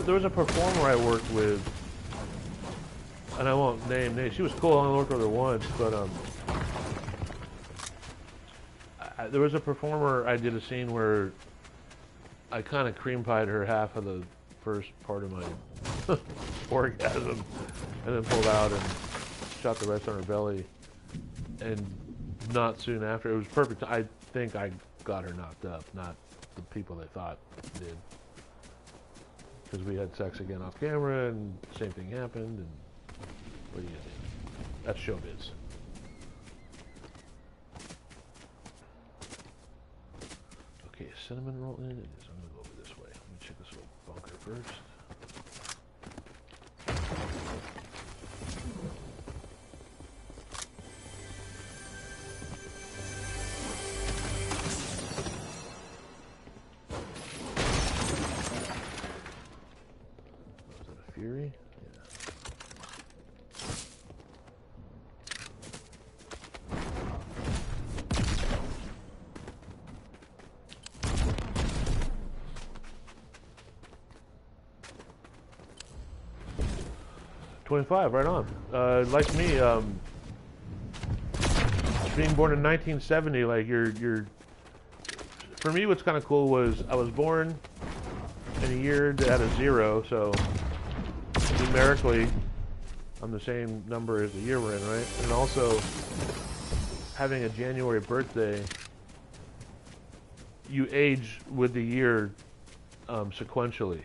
There was a performer I worked with, and I won't name names. She was cool. I only worked with her once, but there was a performer I did a scene where I kind of cream pied her half of the first part of my orgasm, and then pulled out and shot the rest on her belly. And not soon after, it was perfect. I think I got her knocked up, not the people they thought did. Because we had sex again off camera, and the same thing happened. And what do you do? That's showbiz. Okay, cinnamon roll in. It is. I'm gonna go over this way. Let me check this little bunker first. Was that a Fury? Yeah. 25, right on. Like me, being born in 1970, like you're. For me, what's kind of cool was I was born in a year that had a 0, so numerically, I'm the same number as the year we're in, right? And also, having a January birthday, you age with the year sequentially.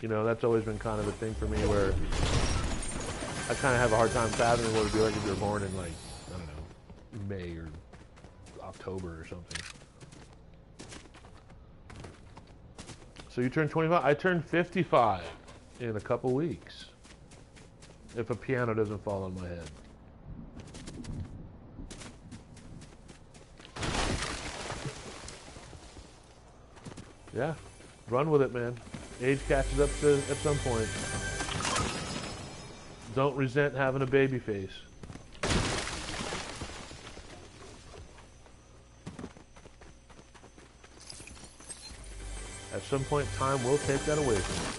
You know, that's always been kind of a thing for me where I kind of have a hard time fathoming what it would be like if you were born in, like, I don't know, May or October or something. So you turned 25? I turned 55 in a couple weeks. If a piano doesn't fall on my head. Yeah, run with it, man. Age catches up to at some point. Don't resent having a baby face. At some point, time will take that away from you.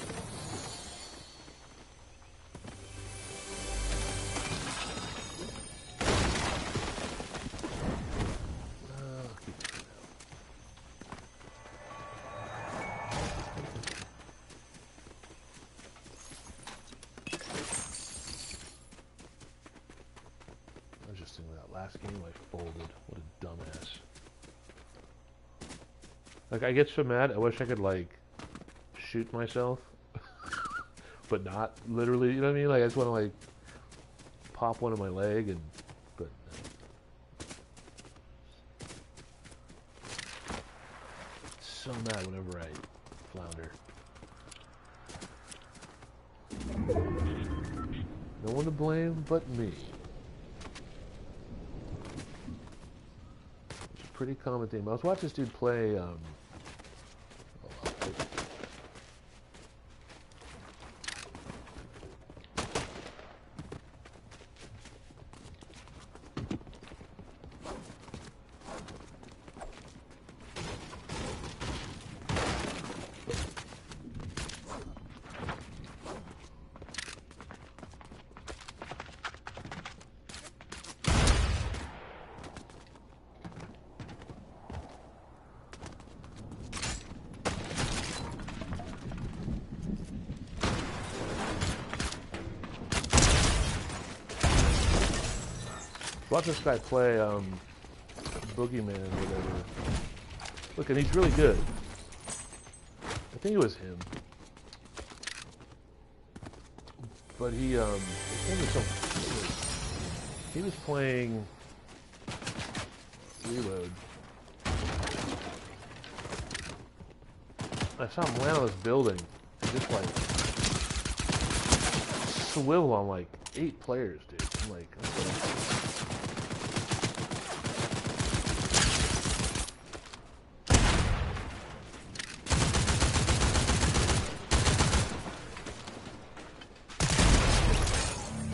I was just thinking that last game I folded. What a dumbass. Like, I get so mad, I wish I could, like, shoot myself. But not literally, you know what I mean? Like, I just want to, like, pop one in my leg and, but. So mad whenever I flounder. No one to blame but me. It's a pretty common theme. I was watching this dude play, watch this guy play Boogeyman or whatever. Look, and he's really good. I think it was him. But he was playing Reload. I saw him land on this building and just like swivel on like 8 players, dude. I'm like, okay.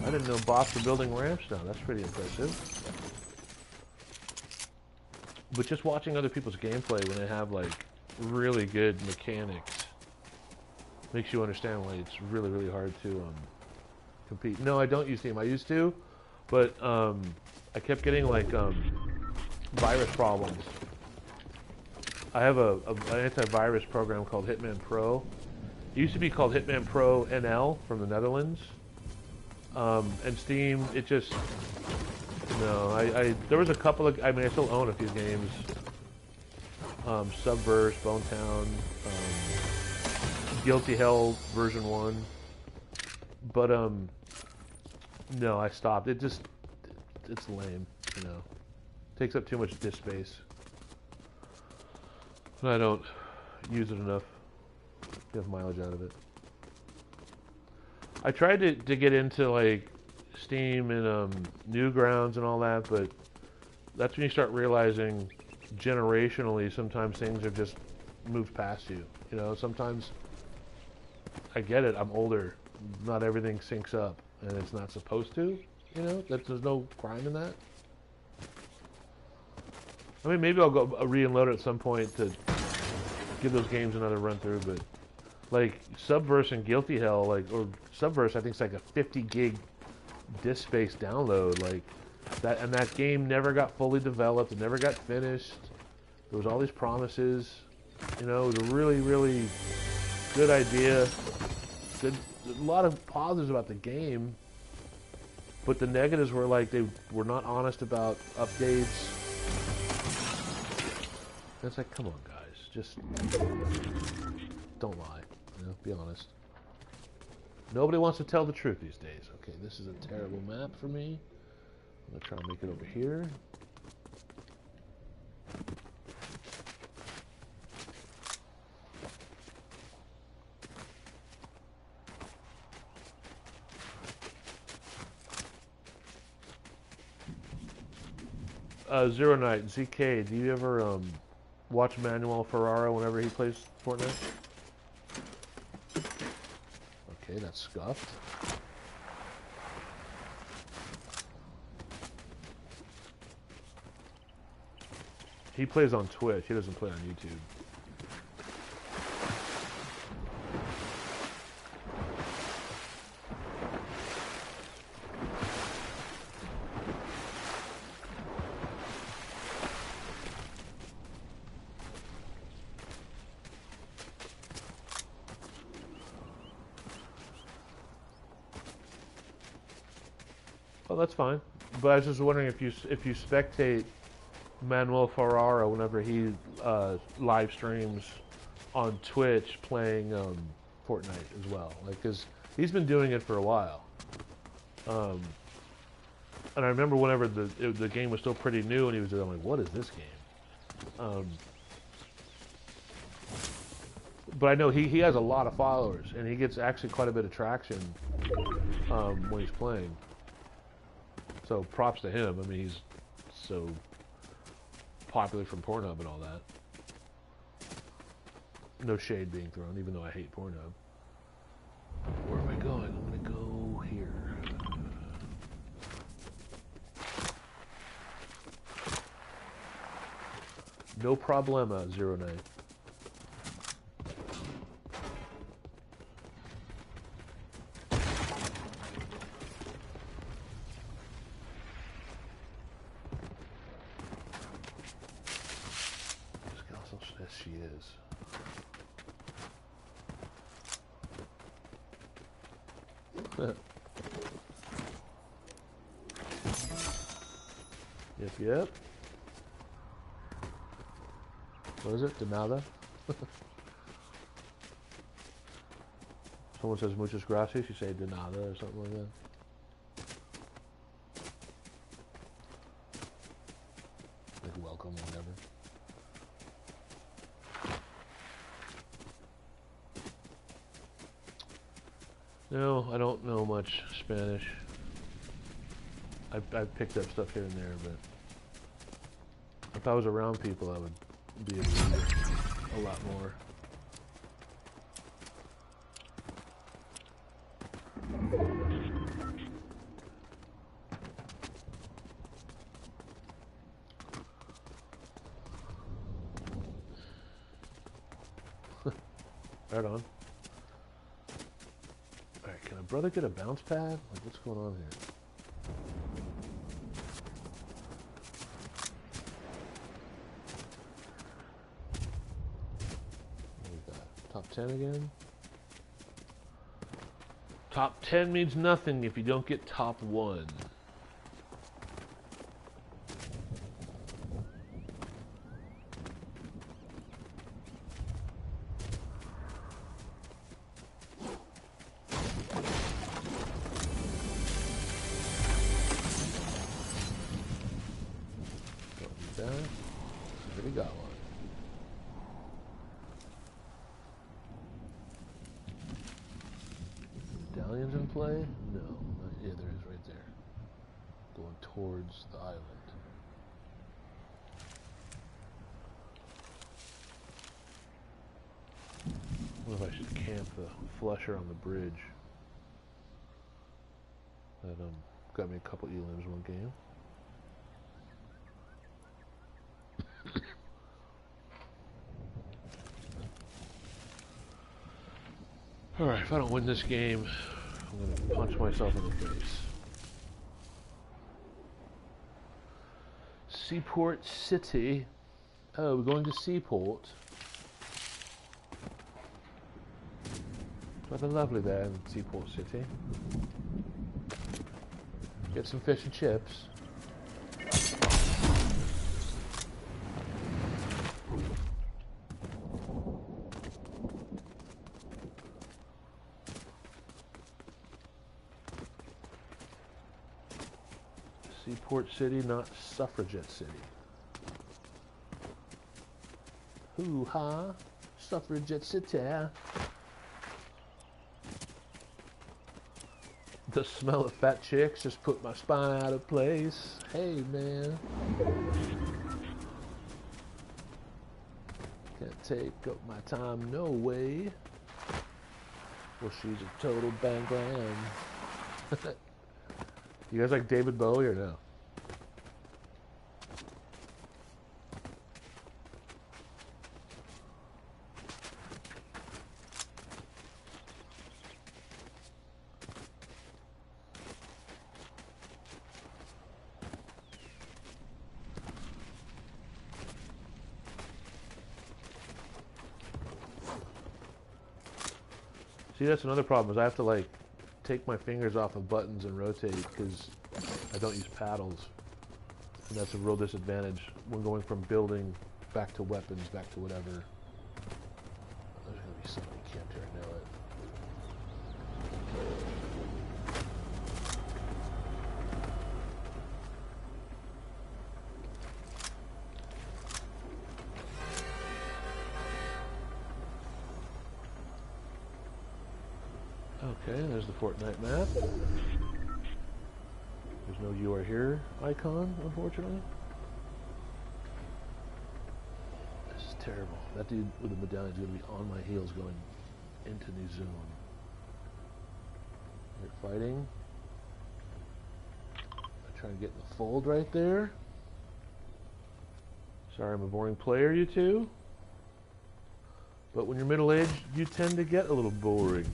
I didn't know bots were building ramps now. That's pretty impressive. But just watching other people's gameplay when they have like really good mechanics makes you understand why it's really, really hard to compete. No, I don't use Steam. I used to, but I kept getting like virus problems. I have an antivirus program called Hitman Pro. It used to be called Hitman Pro NL from the Netherlands. And Steam, it just, no, there was a couple of, I mean, I still own a few games. Subverse, Bonetown, Guilty Hell version 1. But, no, I stopped. It's lame, you know. Takes up too much disk space. And I don't use it enough to have mileage out of it. I tried to get into like Steam and Newgrounds and all that, but that's when you start realizing generationally sometimes things are just moved past you. You know, sometimes I get it, I'm older. Not everything syncs up, and it's not supposed to. You know, there's no crime in that. I mean, maybe I'll go re-unload it at some point to give those games another run through, but like Subverse and Guilty Hell, like, or Subverse, I think it's like a 50 gig disk space download, like that, and that game never got fully developed, it never got finished. There was all these promises, you know, it was a really, really good idea, a lot of positives about the game, but the negatives were like they were not honest about updates. And it's like, come on, guys, just don't lie. You know, be honest. Nobody wants to tell the truth these days. Okay, this is a terrible map for me. I'm gonna try and make it over here. Zero Night, ZK, do you ever watch Manuel Ferrara whenever he plays Fortnite? Okay, that's scuffed. He plays on Twitch, he doesn't play on YouTube. Oh, that's fine. But I was just wondering if you spectate Manuel Ferrara whenever he live streams on Twitch playing Fortnite as well, like, because he's been doing it for a while. And I remember whenever the game was still pretty new, and he was there, I'm like, what is this game? But I know he has a lot of followers, and he gets actually quite a bit of traction when he's playing. So props to him. I mean, he's so popular from Pornhub and all that. No shade being thrown, even though I hate Pornhub. Where am I going? I'm going to go here. No problema, 09. Yes, she is. Yep. What is it? De nada? Someone says muchas gracias, you say de nada or something like that. Like welcome or whatever. No, I don't know much Spanish. I've picked up stuff here and there, but if I was around people, I would be able to do a lot more. Right on. Alright, can a brother get a bounce pad? Like, what's going on here? Top 10 again? Top 10 means nothing if you don't get top 1. Don't do that. Already got one. play? No. Yeah, there is right there. Going towards the island. I wonder if I should camp the flusher on the bridge. That got me a couple elims one game. Alright, if I don't win this game, I'm gonna punch myself in the face. Seaport City. Oh, we're going to Seaport. Rather lovely there in Seaport City. Get some fish and chips. Seaport City, not Suffragette City. Hoo-ha! Suffragette City. The smell of fat chicks just put my spine out of place. Hey, man. Can't take up my time, no way. Well, she's a total bang glam. You guys like David Bowie or no? See, that's another problem, is I have to, like, take my fingers off of buttons and rotate because I don't use paddles. And that's a real disadvantage when going from building back to weapons, back to whatever. There's going to be somebody camped here, I know it. Okay, there's the Fortnite map. There's no "you are here" icon, unfortunately. This is terrible. That dude with the medallion is going to be on my heels going into New Zone. They're fighting. I'm trying to get in the fold right there. Sorry, I'm a boring player, you two. But when you're middle-aged, you tend to get a little boring.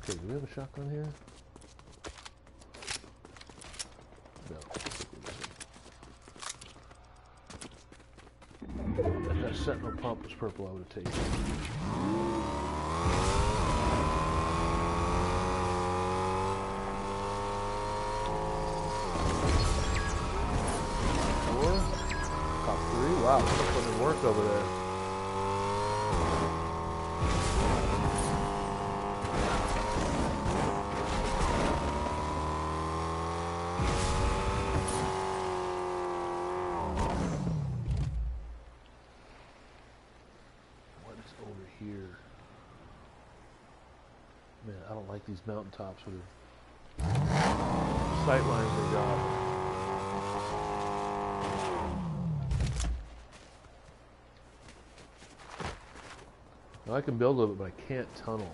Okay, do we have a shotgun here? No. If that sentinel pump was purple, I would have taken it. Four. Top three. Wow, that doesn't work over there. Man, I don't like these mountaintops with the sight lines they got. Now I can build a little bit, but I can't tunnel.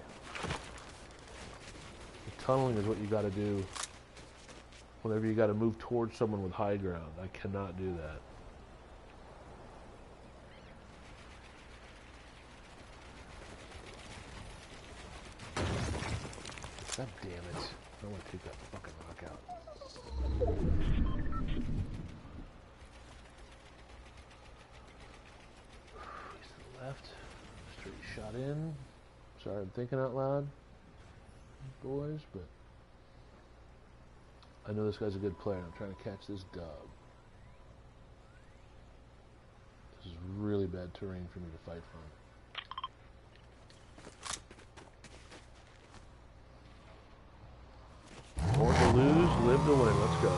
The tunneling is what you got to do whenever you got to move towards someone with high ground. I cannot do that. God damn it. I don't want to take that fucking knockout. He's to the left. Straight shot in. Sorry, I'm thinking out loud, boys, but I know this guy's a good player. I'm trying to catch this dub. This is really bad terrain for me to fight from. Born to lose, live Live to win. Let's go.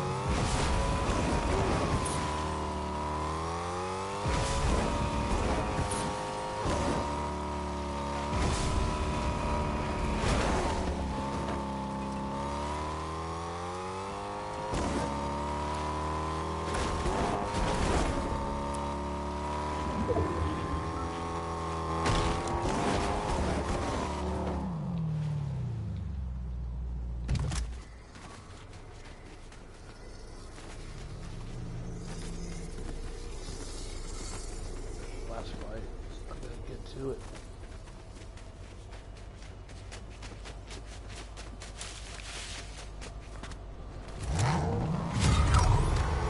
Do it.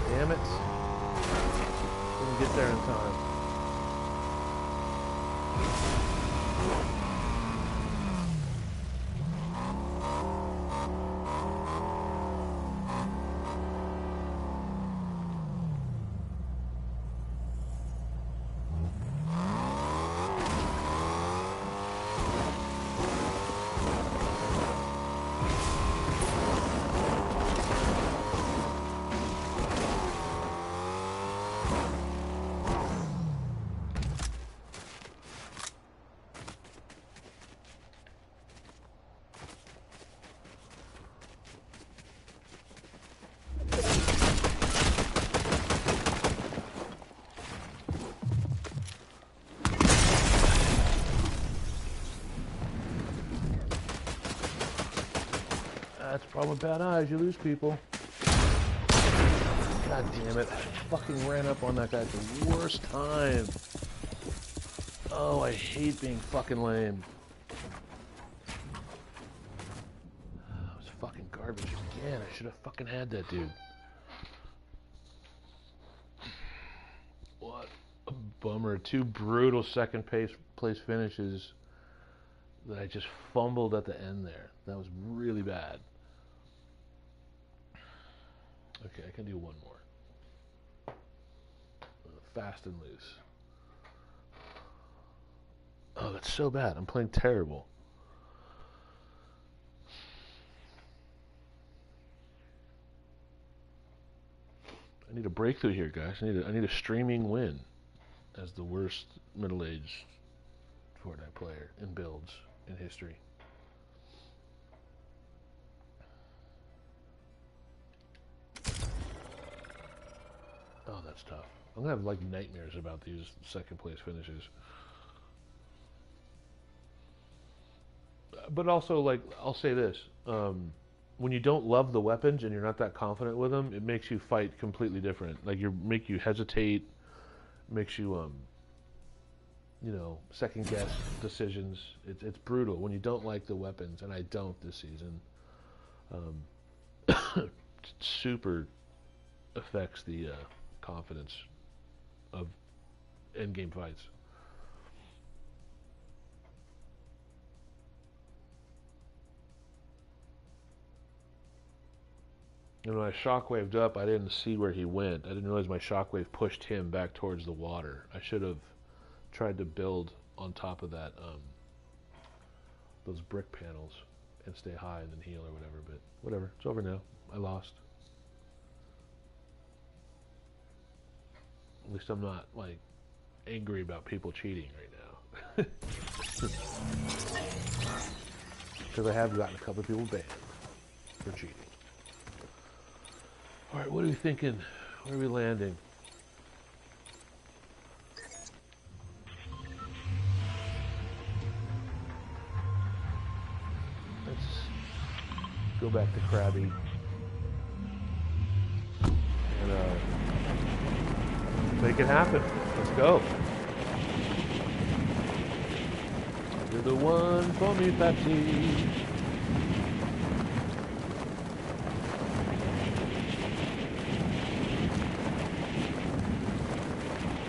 Damn it. Didn't get there in time. That's the problem with bad eyes, you lose people. God damn it, I fucking ran up on that guy at the worst time. Oh, I hate being fucking lame. That was fucking garbage again. I should have fucking had that dude. What a bummer. Two brutal second place finishes that I just fumbled at the end there. That was really bad. Okay, I can do one more. Fast and loose. Oh, that's so bad. I'm playing terrible. I need a breakthrough here, guys. I need a streaming win as the worst middle-aged Fortnite player in builds in history. Oh, that's tough. I'm gonna have like nightmares about these second place finishes. But also, like, I'll say this: when you don't love the weapons and you're not that confident with them, it makes you fight completely different. Like, make you hesitate, makes you you know, second guess decisions. It's brutal when you don't like the weapons, and I don't this season. It super affects the confidence of endgame fights. And when I shockwaved up, I didn't see where he went. I didn't realize my shockwave pushed him back towards the water. I should have tried to build on top of that, those brick panels, and stay high and then heal or whatever. But whatever, it's over now. I lost. At least I'm not like angry about people cheating right now, because I have gotten a couple of people banned for cheating. All right, what are we thinking? Where are we landing? Let's go back to Krabby and make it happen. Let's go. You're the one for me, Pepsi.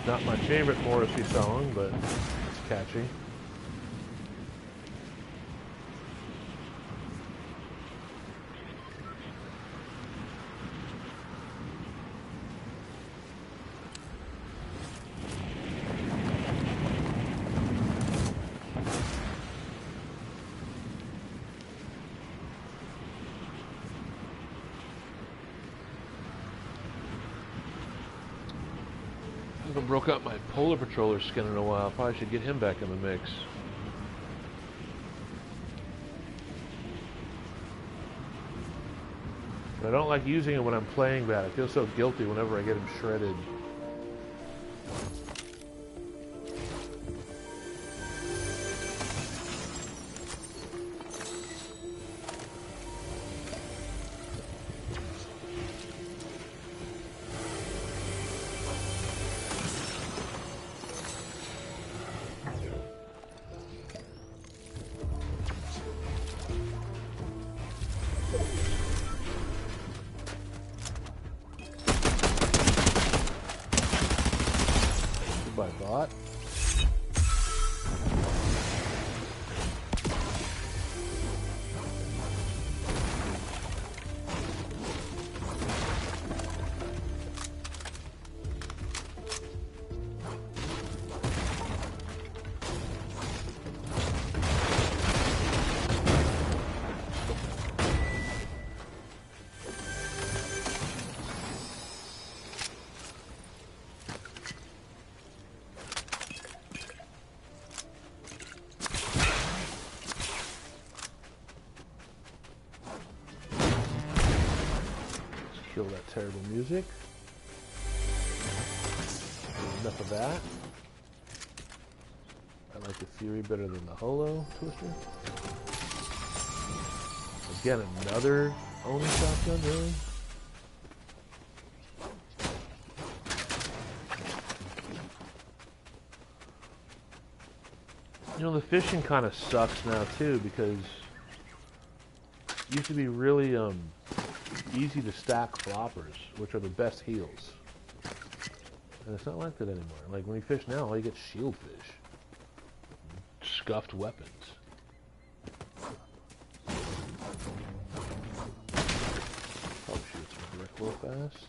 Not my favorite Morrissey song, but it's catchy. I haven't broke out my Polar Patroller skin in a while. Probably should get him back in the mix. But I don't like using it when I'm playing that. I feel so guilty whenever I get him shredded. Bot. Kill that terrible music. Enough of that. I like the Fury better than the Holo Twister. Again, another only shotgun, really? You know, the fishing kind of sucks now, too, because it used to be really, easy to stack floppers, which are the best heals. And it's not like that anymore. Like, when you fish now, all you get shield fish. Scuffed weapons. Probably shoot some brick real fast.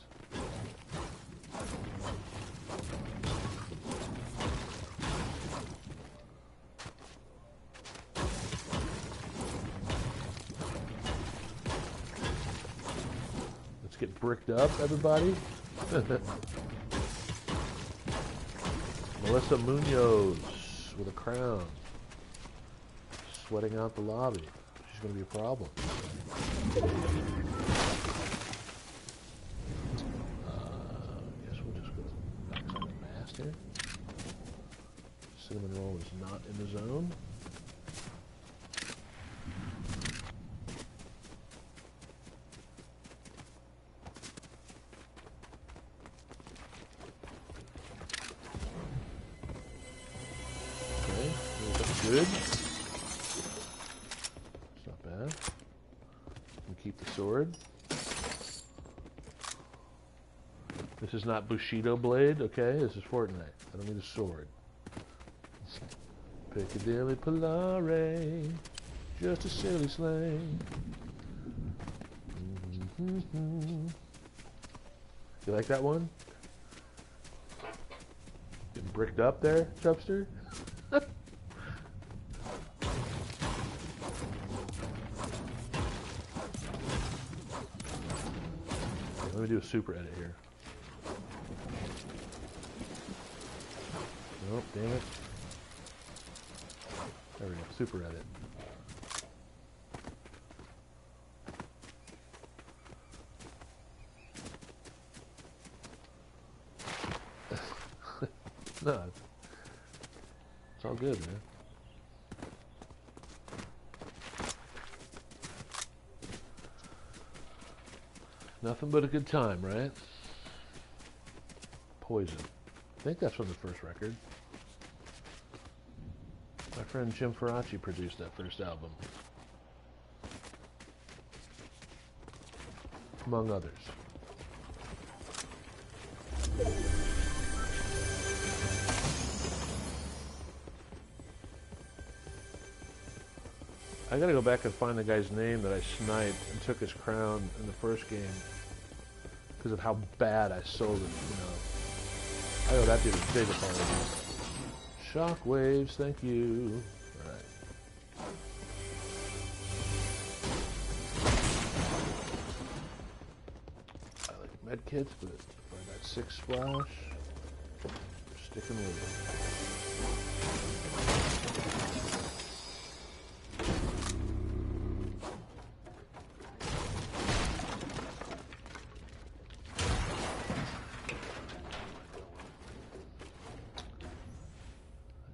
Get bricked up, everybody. Melissa Munoz with a crown. Sweating out the lobby. She's going to be a problem. Guess we'll just go back on the mast here. Cinnamon roll is not in the zone. Good. It's not bad. We keep the sword. This is not Bushido blade, okay? This is Fortnite. I don't need a sword. Piccadilly Polare, just a silly slang. You like that one? Getting bricked up there, Chubster? Let me do a super edit here. Nope, damn it. There we go, super edit. No, it's all good, man. Nothing but a good time, right? Poison. I think that's from the first record. My friend Jim Faraci produced that first album. Among others. I gotta go back and find the guy's name that I sniped and took his crown in the first game because of how bad I sold it, you know. I owe that dude a big apology. Shockwaves, thank you. Alright. I like medkits, but for that 6 splash. Sticking with it.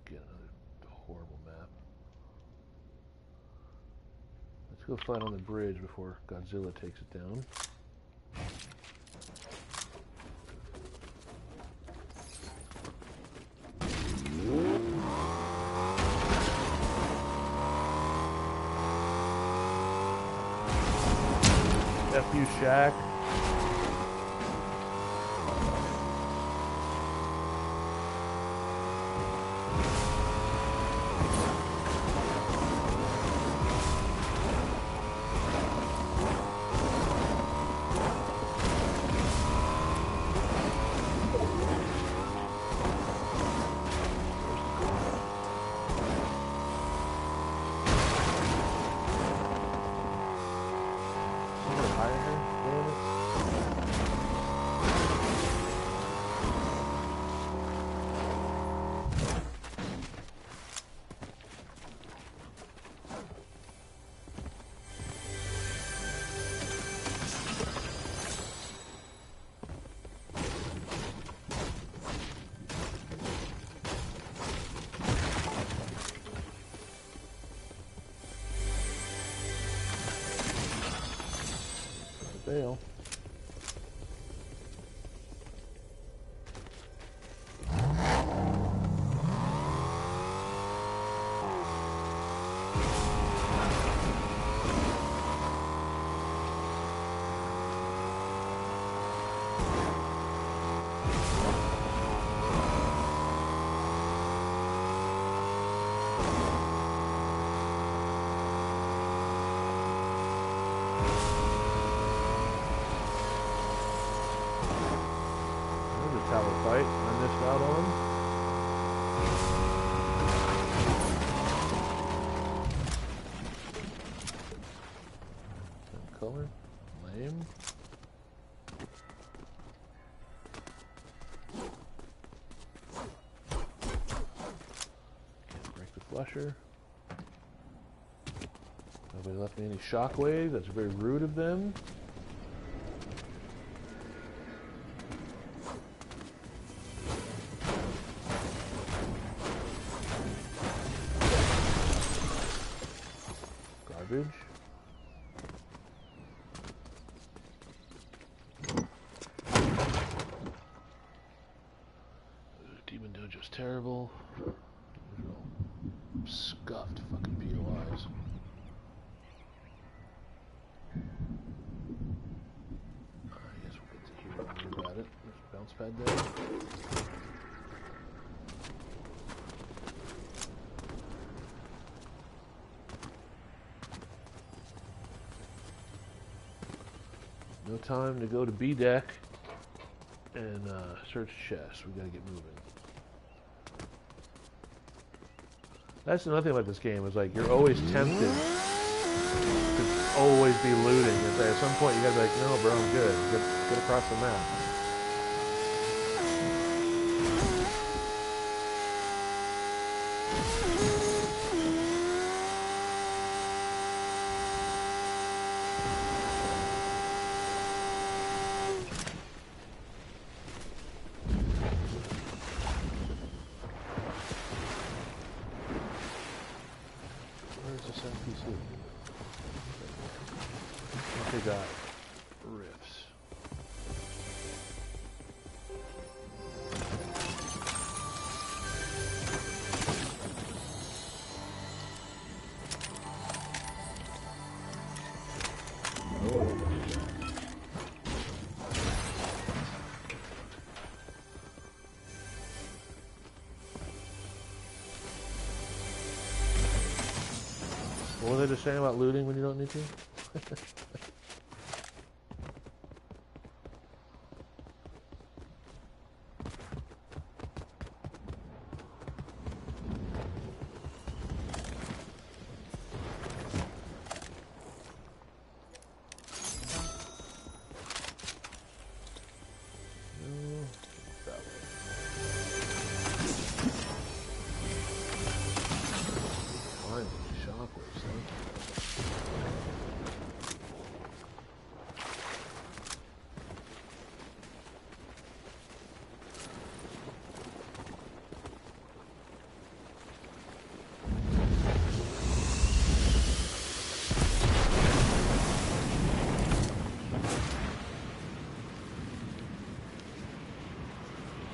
Again, another horrible map. Let's go fight on the bridge before Godzilla takes it down. F you, Shaq. Fail. Tower fight I missed out on. Same color. Lame. Can't break the flusher. Nobody left me any shockwaves. That's very rude of them. Garbage. Demon Dojo's terrible. Scuffed fucking POIs. I guess we'll get to hear more about it. There's a bounce pad there. No time to go to B deck and search chests. We gotta get moving. That's another thing about this game is like you're always tempted to always be looting. It's like at some point you gotta be like, no, bro, I'm good. Get across the map. They got riffs. What were they just saying about looting when you don't need to?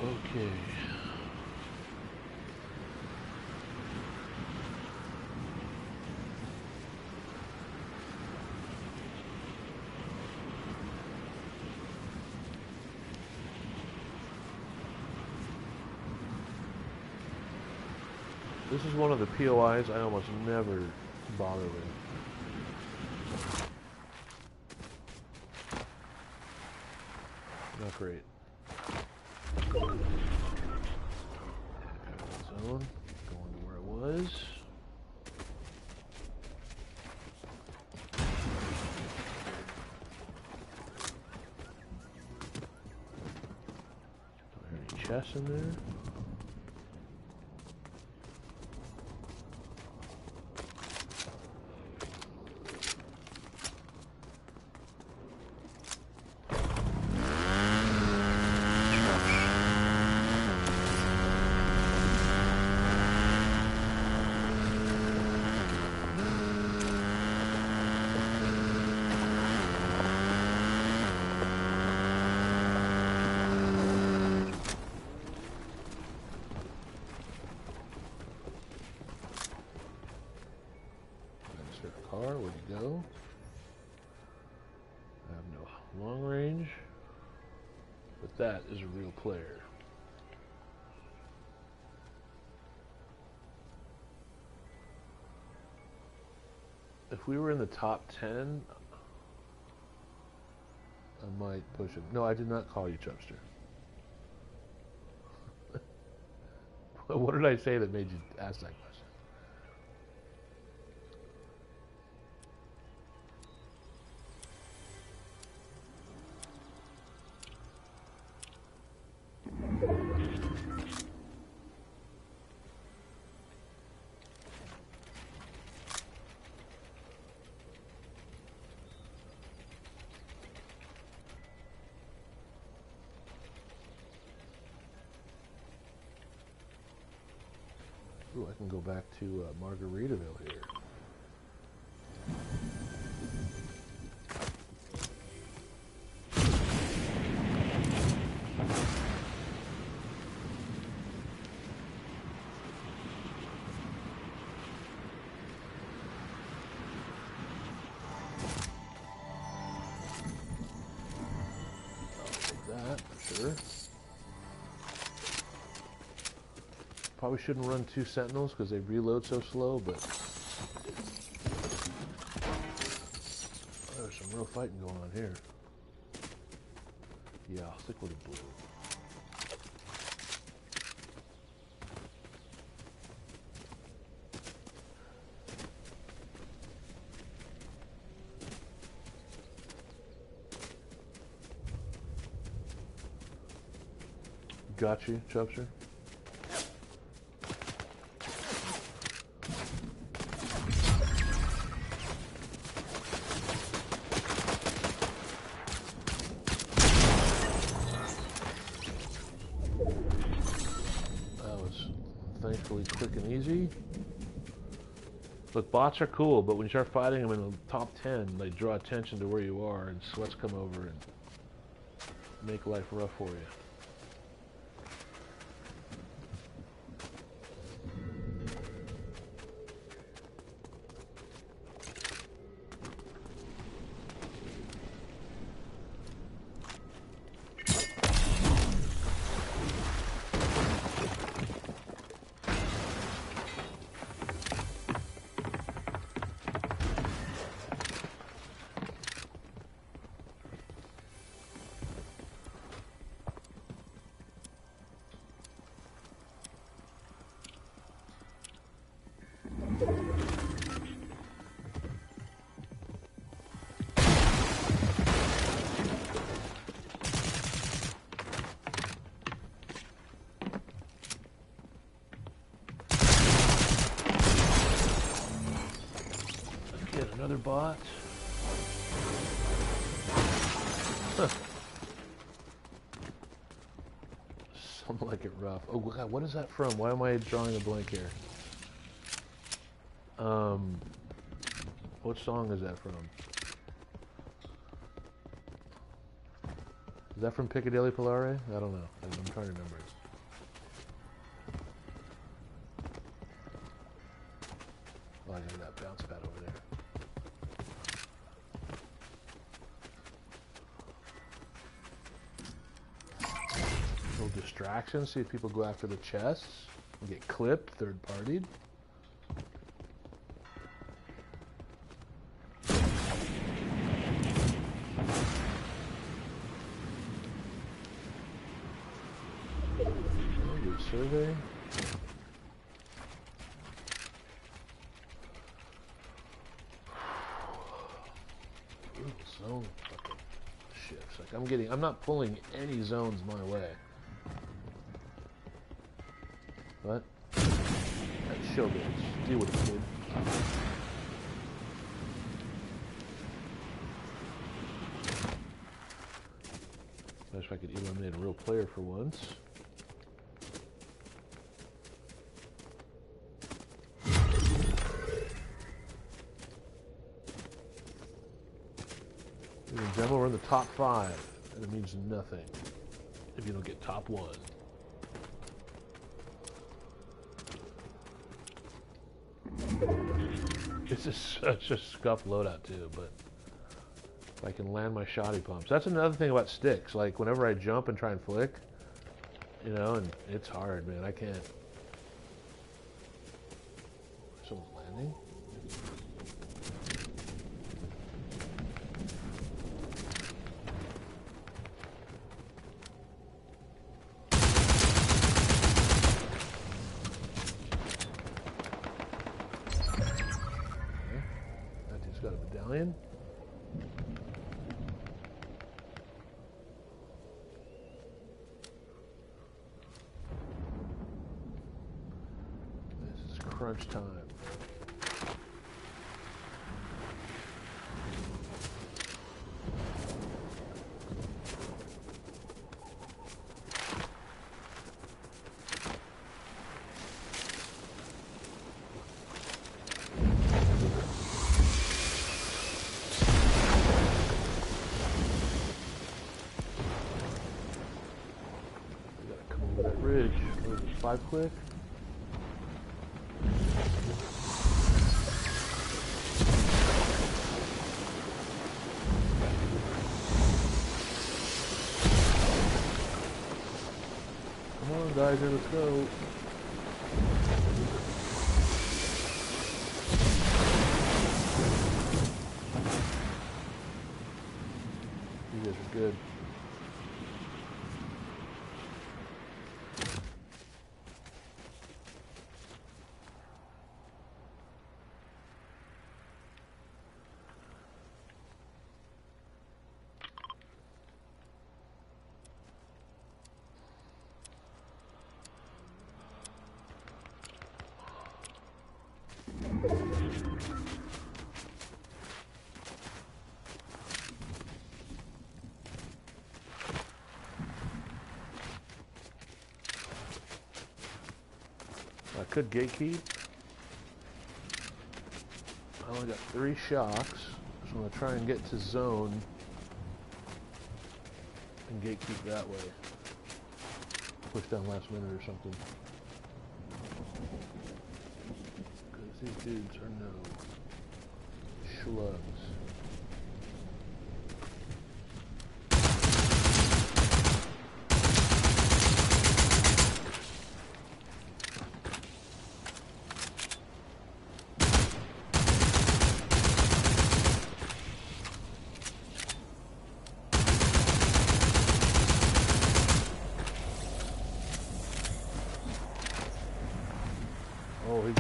Okay. This is one of the POIs I almost never bother with. Not great. Zone, going to where it was. Are there any chests in there? Where'd he go? I have no long range, but that is a real player. If we were in the top 10, I might push him. No, I did not call you Chubster. What did I say that made you ask that question? Ooh, I can go back to Margaritaville here. I'll take that for sure. Probably shouldn't run 2 sentinels because they reload so slow, but there's some real fighting going on here. Yeah, I'll stick with the blue. Got you, Chubster. Thankfully quick and easy. Look, bots are cool, but when you start fighting them in the top 10, they draw attention to where you are, and sweats come over and make life rough for you. Another bot. Huh. Some like it rough. Oh God, what is that from? Why am I drawing a blank here? What song is that from? Is that from Piccadilly Polare? I don't know. I'm trying to remember it. Oh, I got that bounce pad over there. Little distraction. See if people go after the chests and get clipped, third-partied. Survey. Zone fucking shifts. Like I'm not pulling any zones my way. What? That showbiz. Deal with it, kid. I wish I could eliminate a real player for once. In general, we're in the top 5, and it means nothing if you don't get top 1. This is such a scuffed loadout too, but if I can land my shoddy pumps. That's another thing about sticks. Like whenever I jump and try and flick, you know, and it's hard, man. I can't. Someone's landing. Got a medallion. This is crunch time. Bridge. What is it, 5 click? Come on, guys, let's go. You guys are good. I could gatekeep. I only got 3 shocks, so I'm going to try and get to zone and gatekeep that way. Push down last minute or something. Because these dudes are no schlubs. Oh, he's...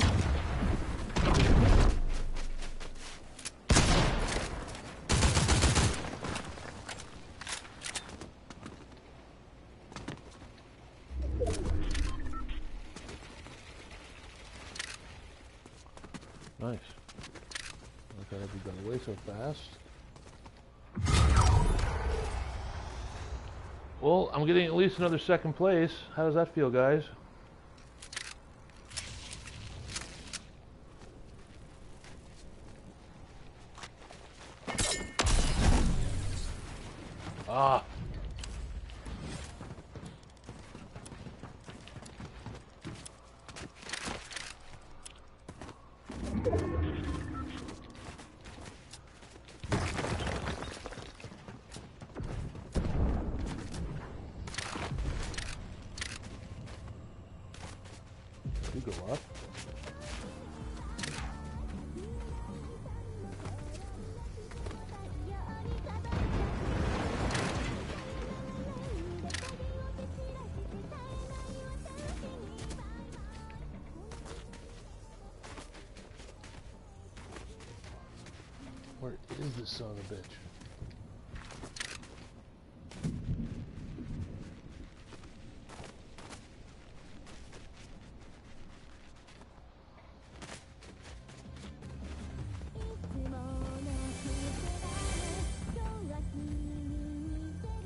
Nice. Okay, we got away so fast. Well, I'm getting at least another second place. How does that feel, guys? Ah, You go up. Where is this son of a bitch?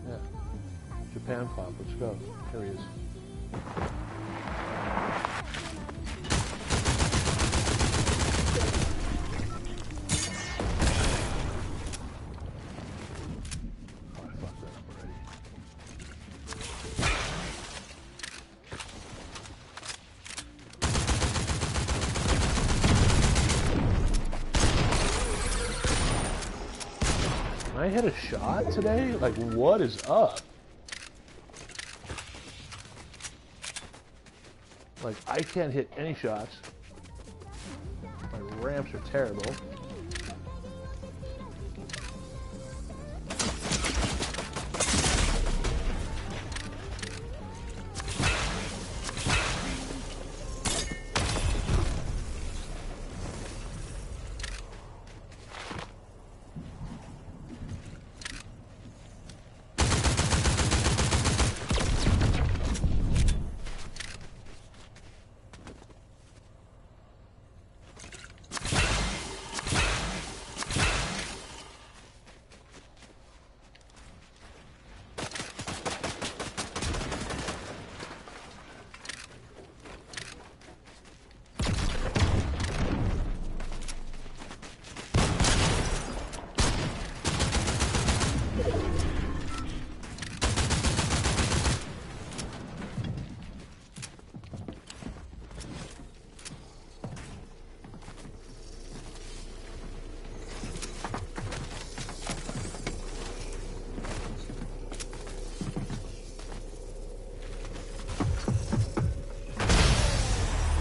Yeah. Japan Pop, let's go. Here he is. I hit a shot today? Like, what is up? Like, I can't hit any shots. My ramps are terrible.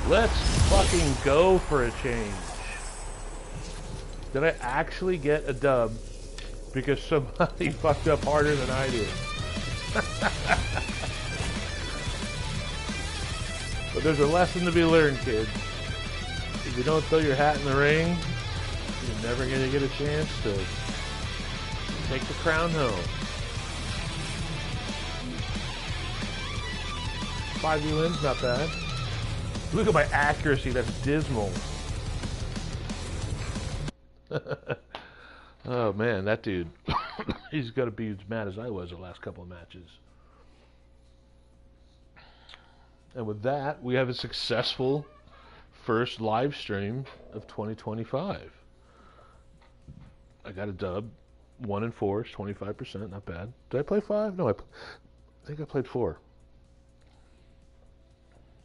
Let's fucking go for a change. Did I actually get a dub because somebody fucked up harder than I did? But there's a lesson to be learned, kids. If you don't throw your hat in the ring, you're never going to get a chance to take the crown home. 5v wins, not bad. Look at my accuracy, that's dismal. Oh man, that dude, he's got to be as mad as I was the last couple of matches. And with that, we have a successful first live stream of 2025. I got a dub, 1 and 4, 25%, not bad. Did I play 5? No, I think I played 4.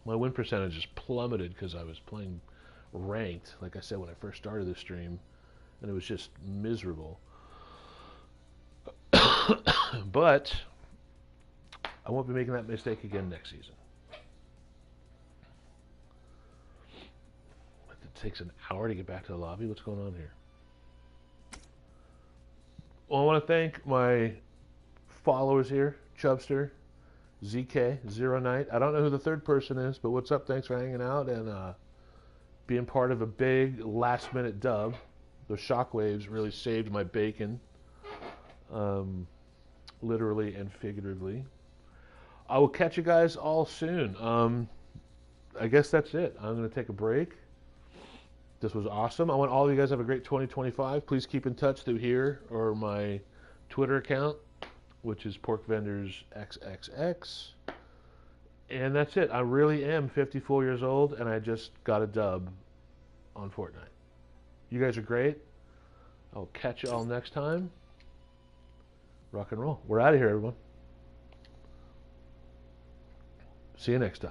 My win percentage just plummeted because I was playing ranked, like I said when I first started this stream, and it was just miserable. But I won't be making that mistake again next season. It takes an hour to get back to the lobby. What's going on here? Well, I want to thank my followers here, Chubster, ZK, Zero Night. I don't know who the third person is, but what's up? Thanks for hanging out and being part of a big last-minute dub. Those shockwaves really saved my bacon, literally and figuratively. I will catch you guys all soon. I guess that's it. I'm going to take a break. This was awesome. I want all of you guys to have a great 2025. Please keep in touch through here or my Twitter account, which is PorkVendorsXXX. And that's it. I really am 54 years old, and I just got a dub on Fortnite. You guys are great. I'll catch you all next time. Rock and roll. We're out of here, everyone. See you next time.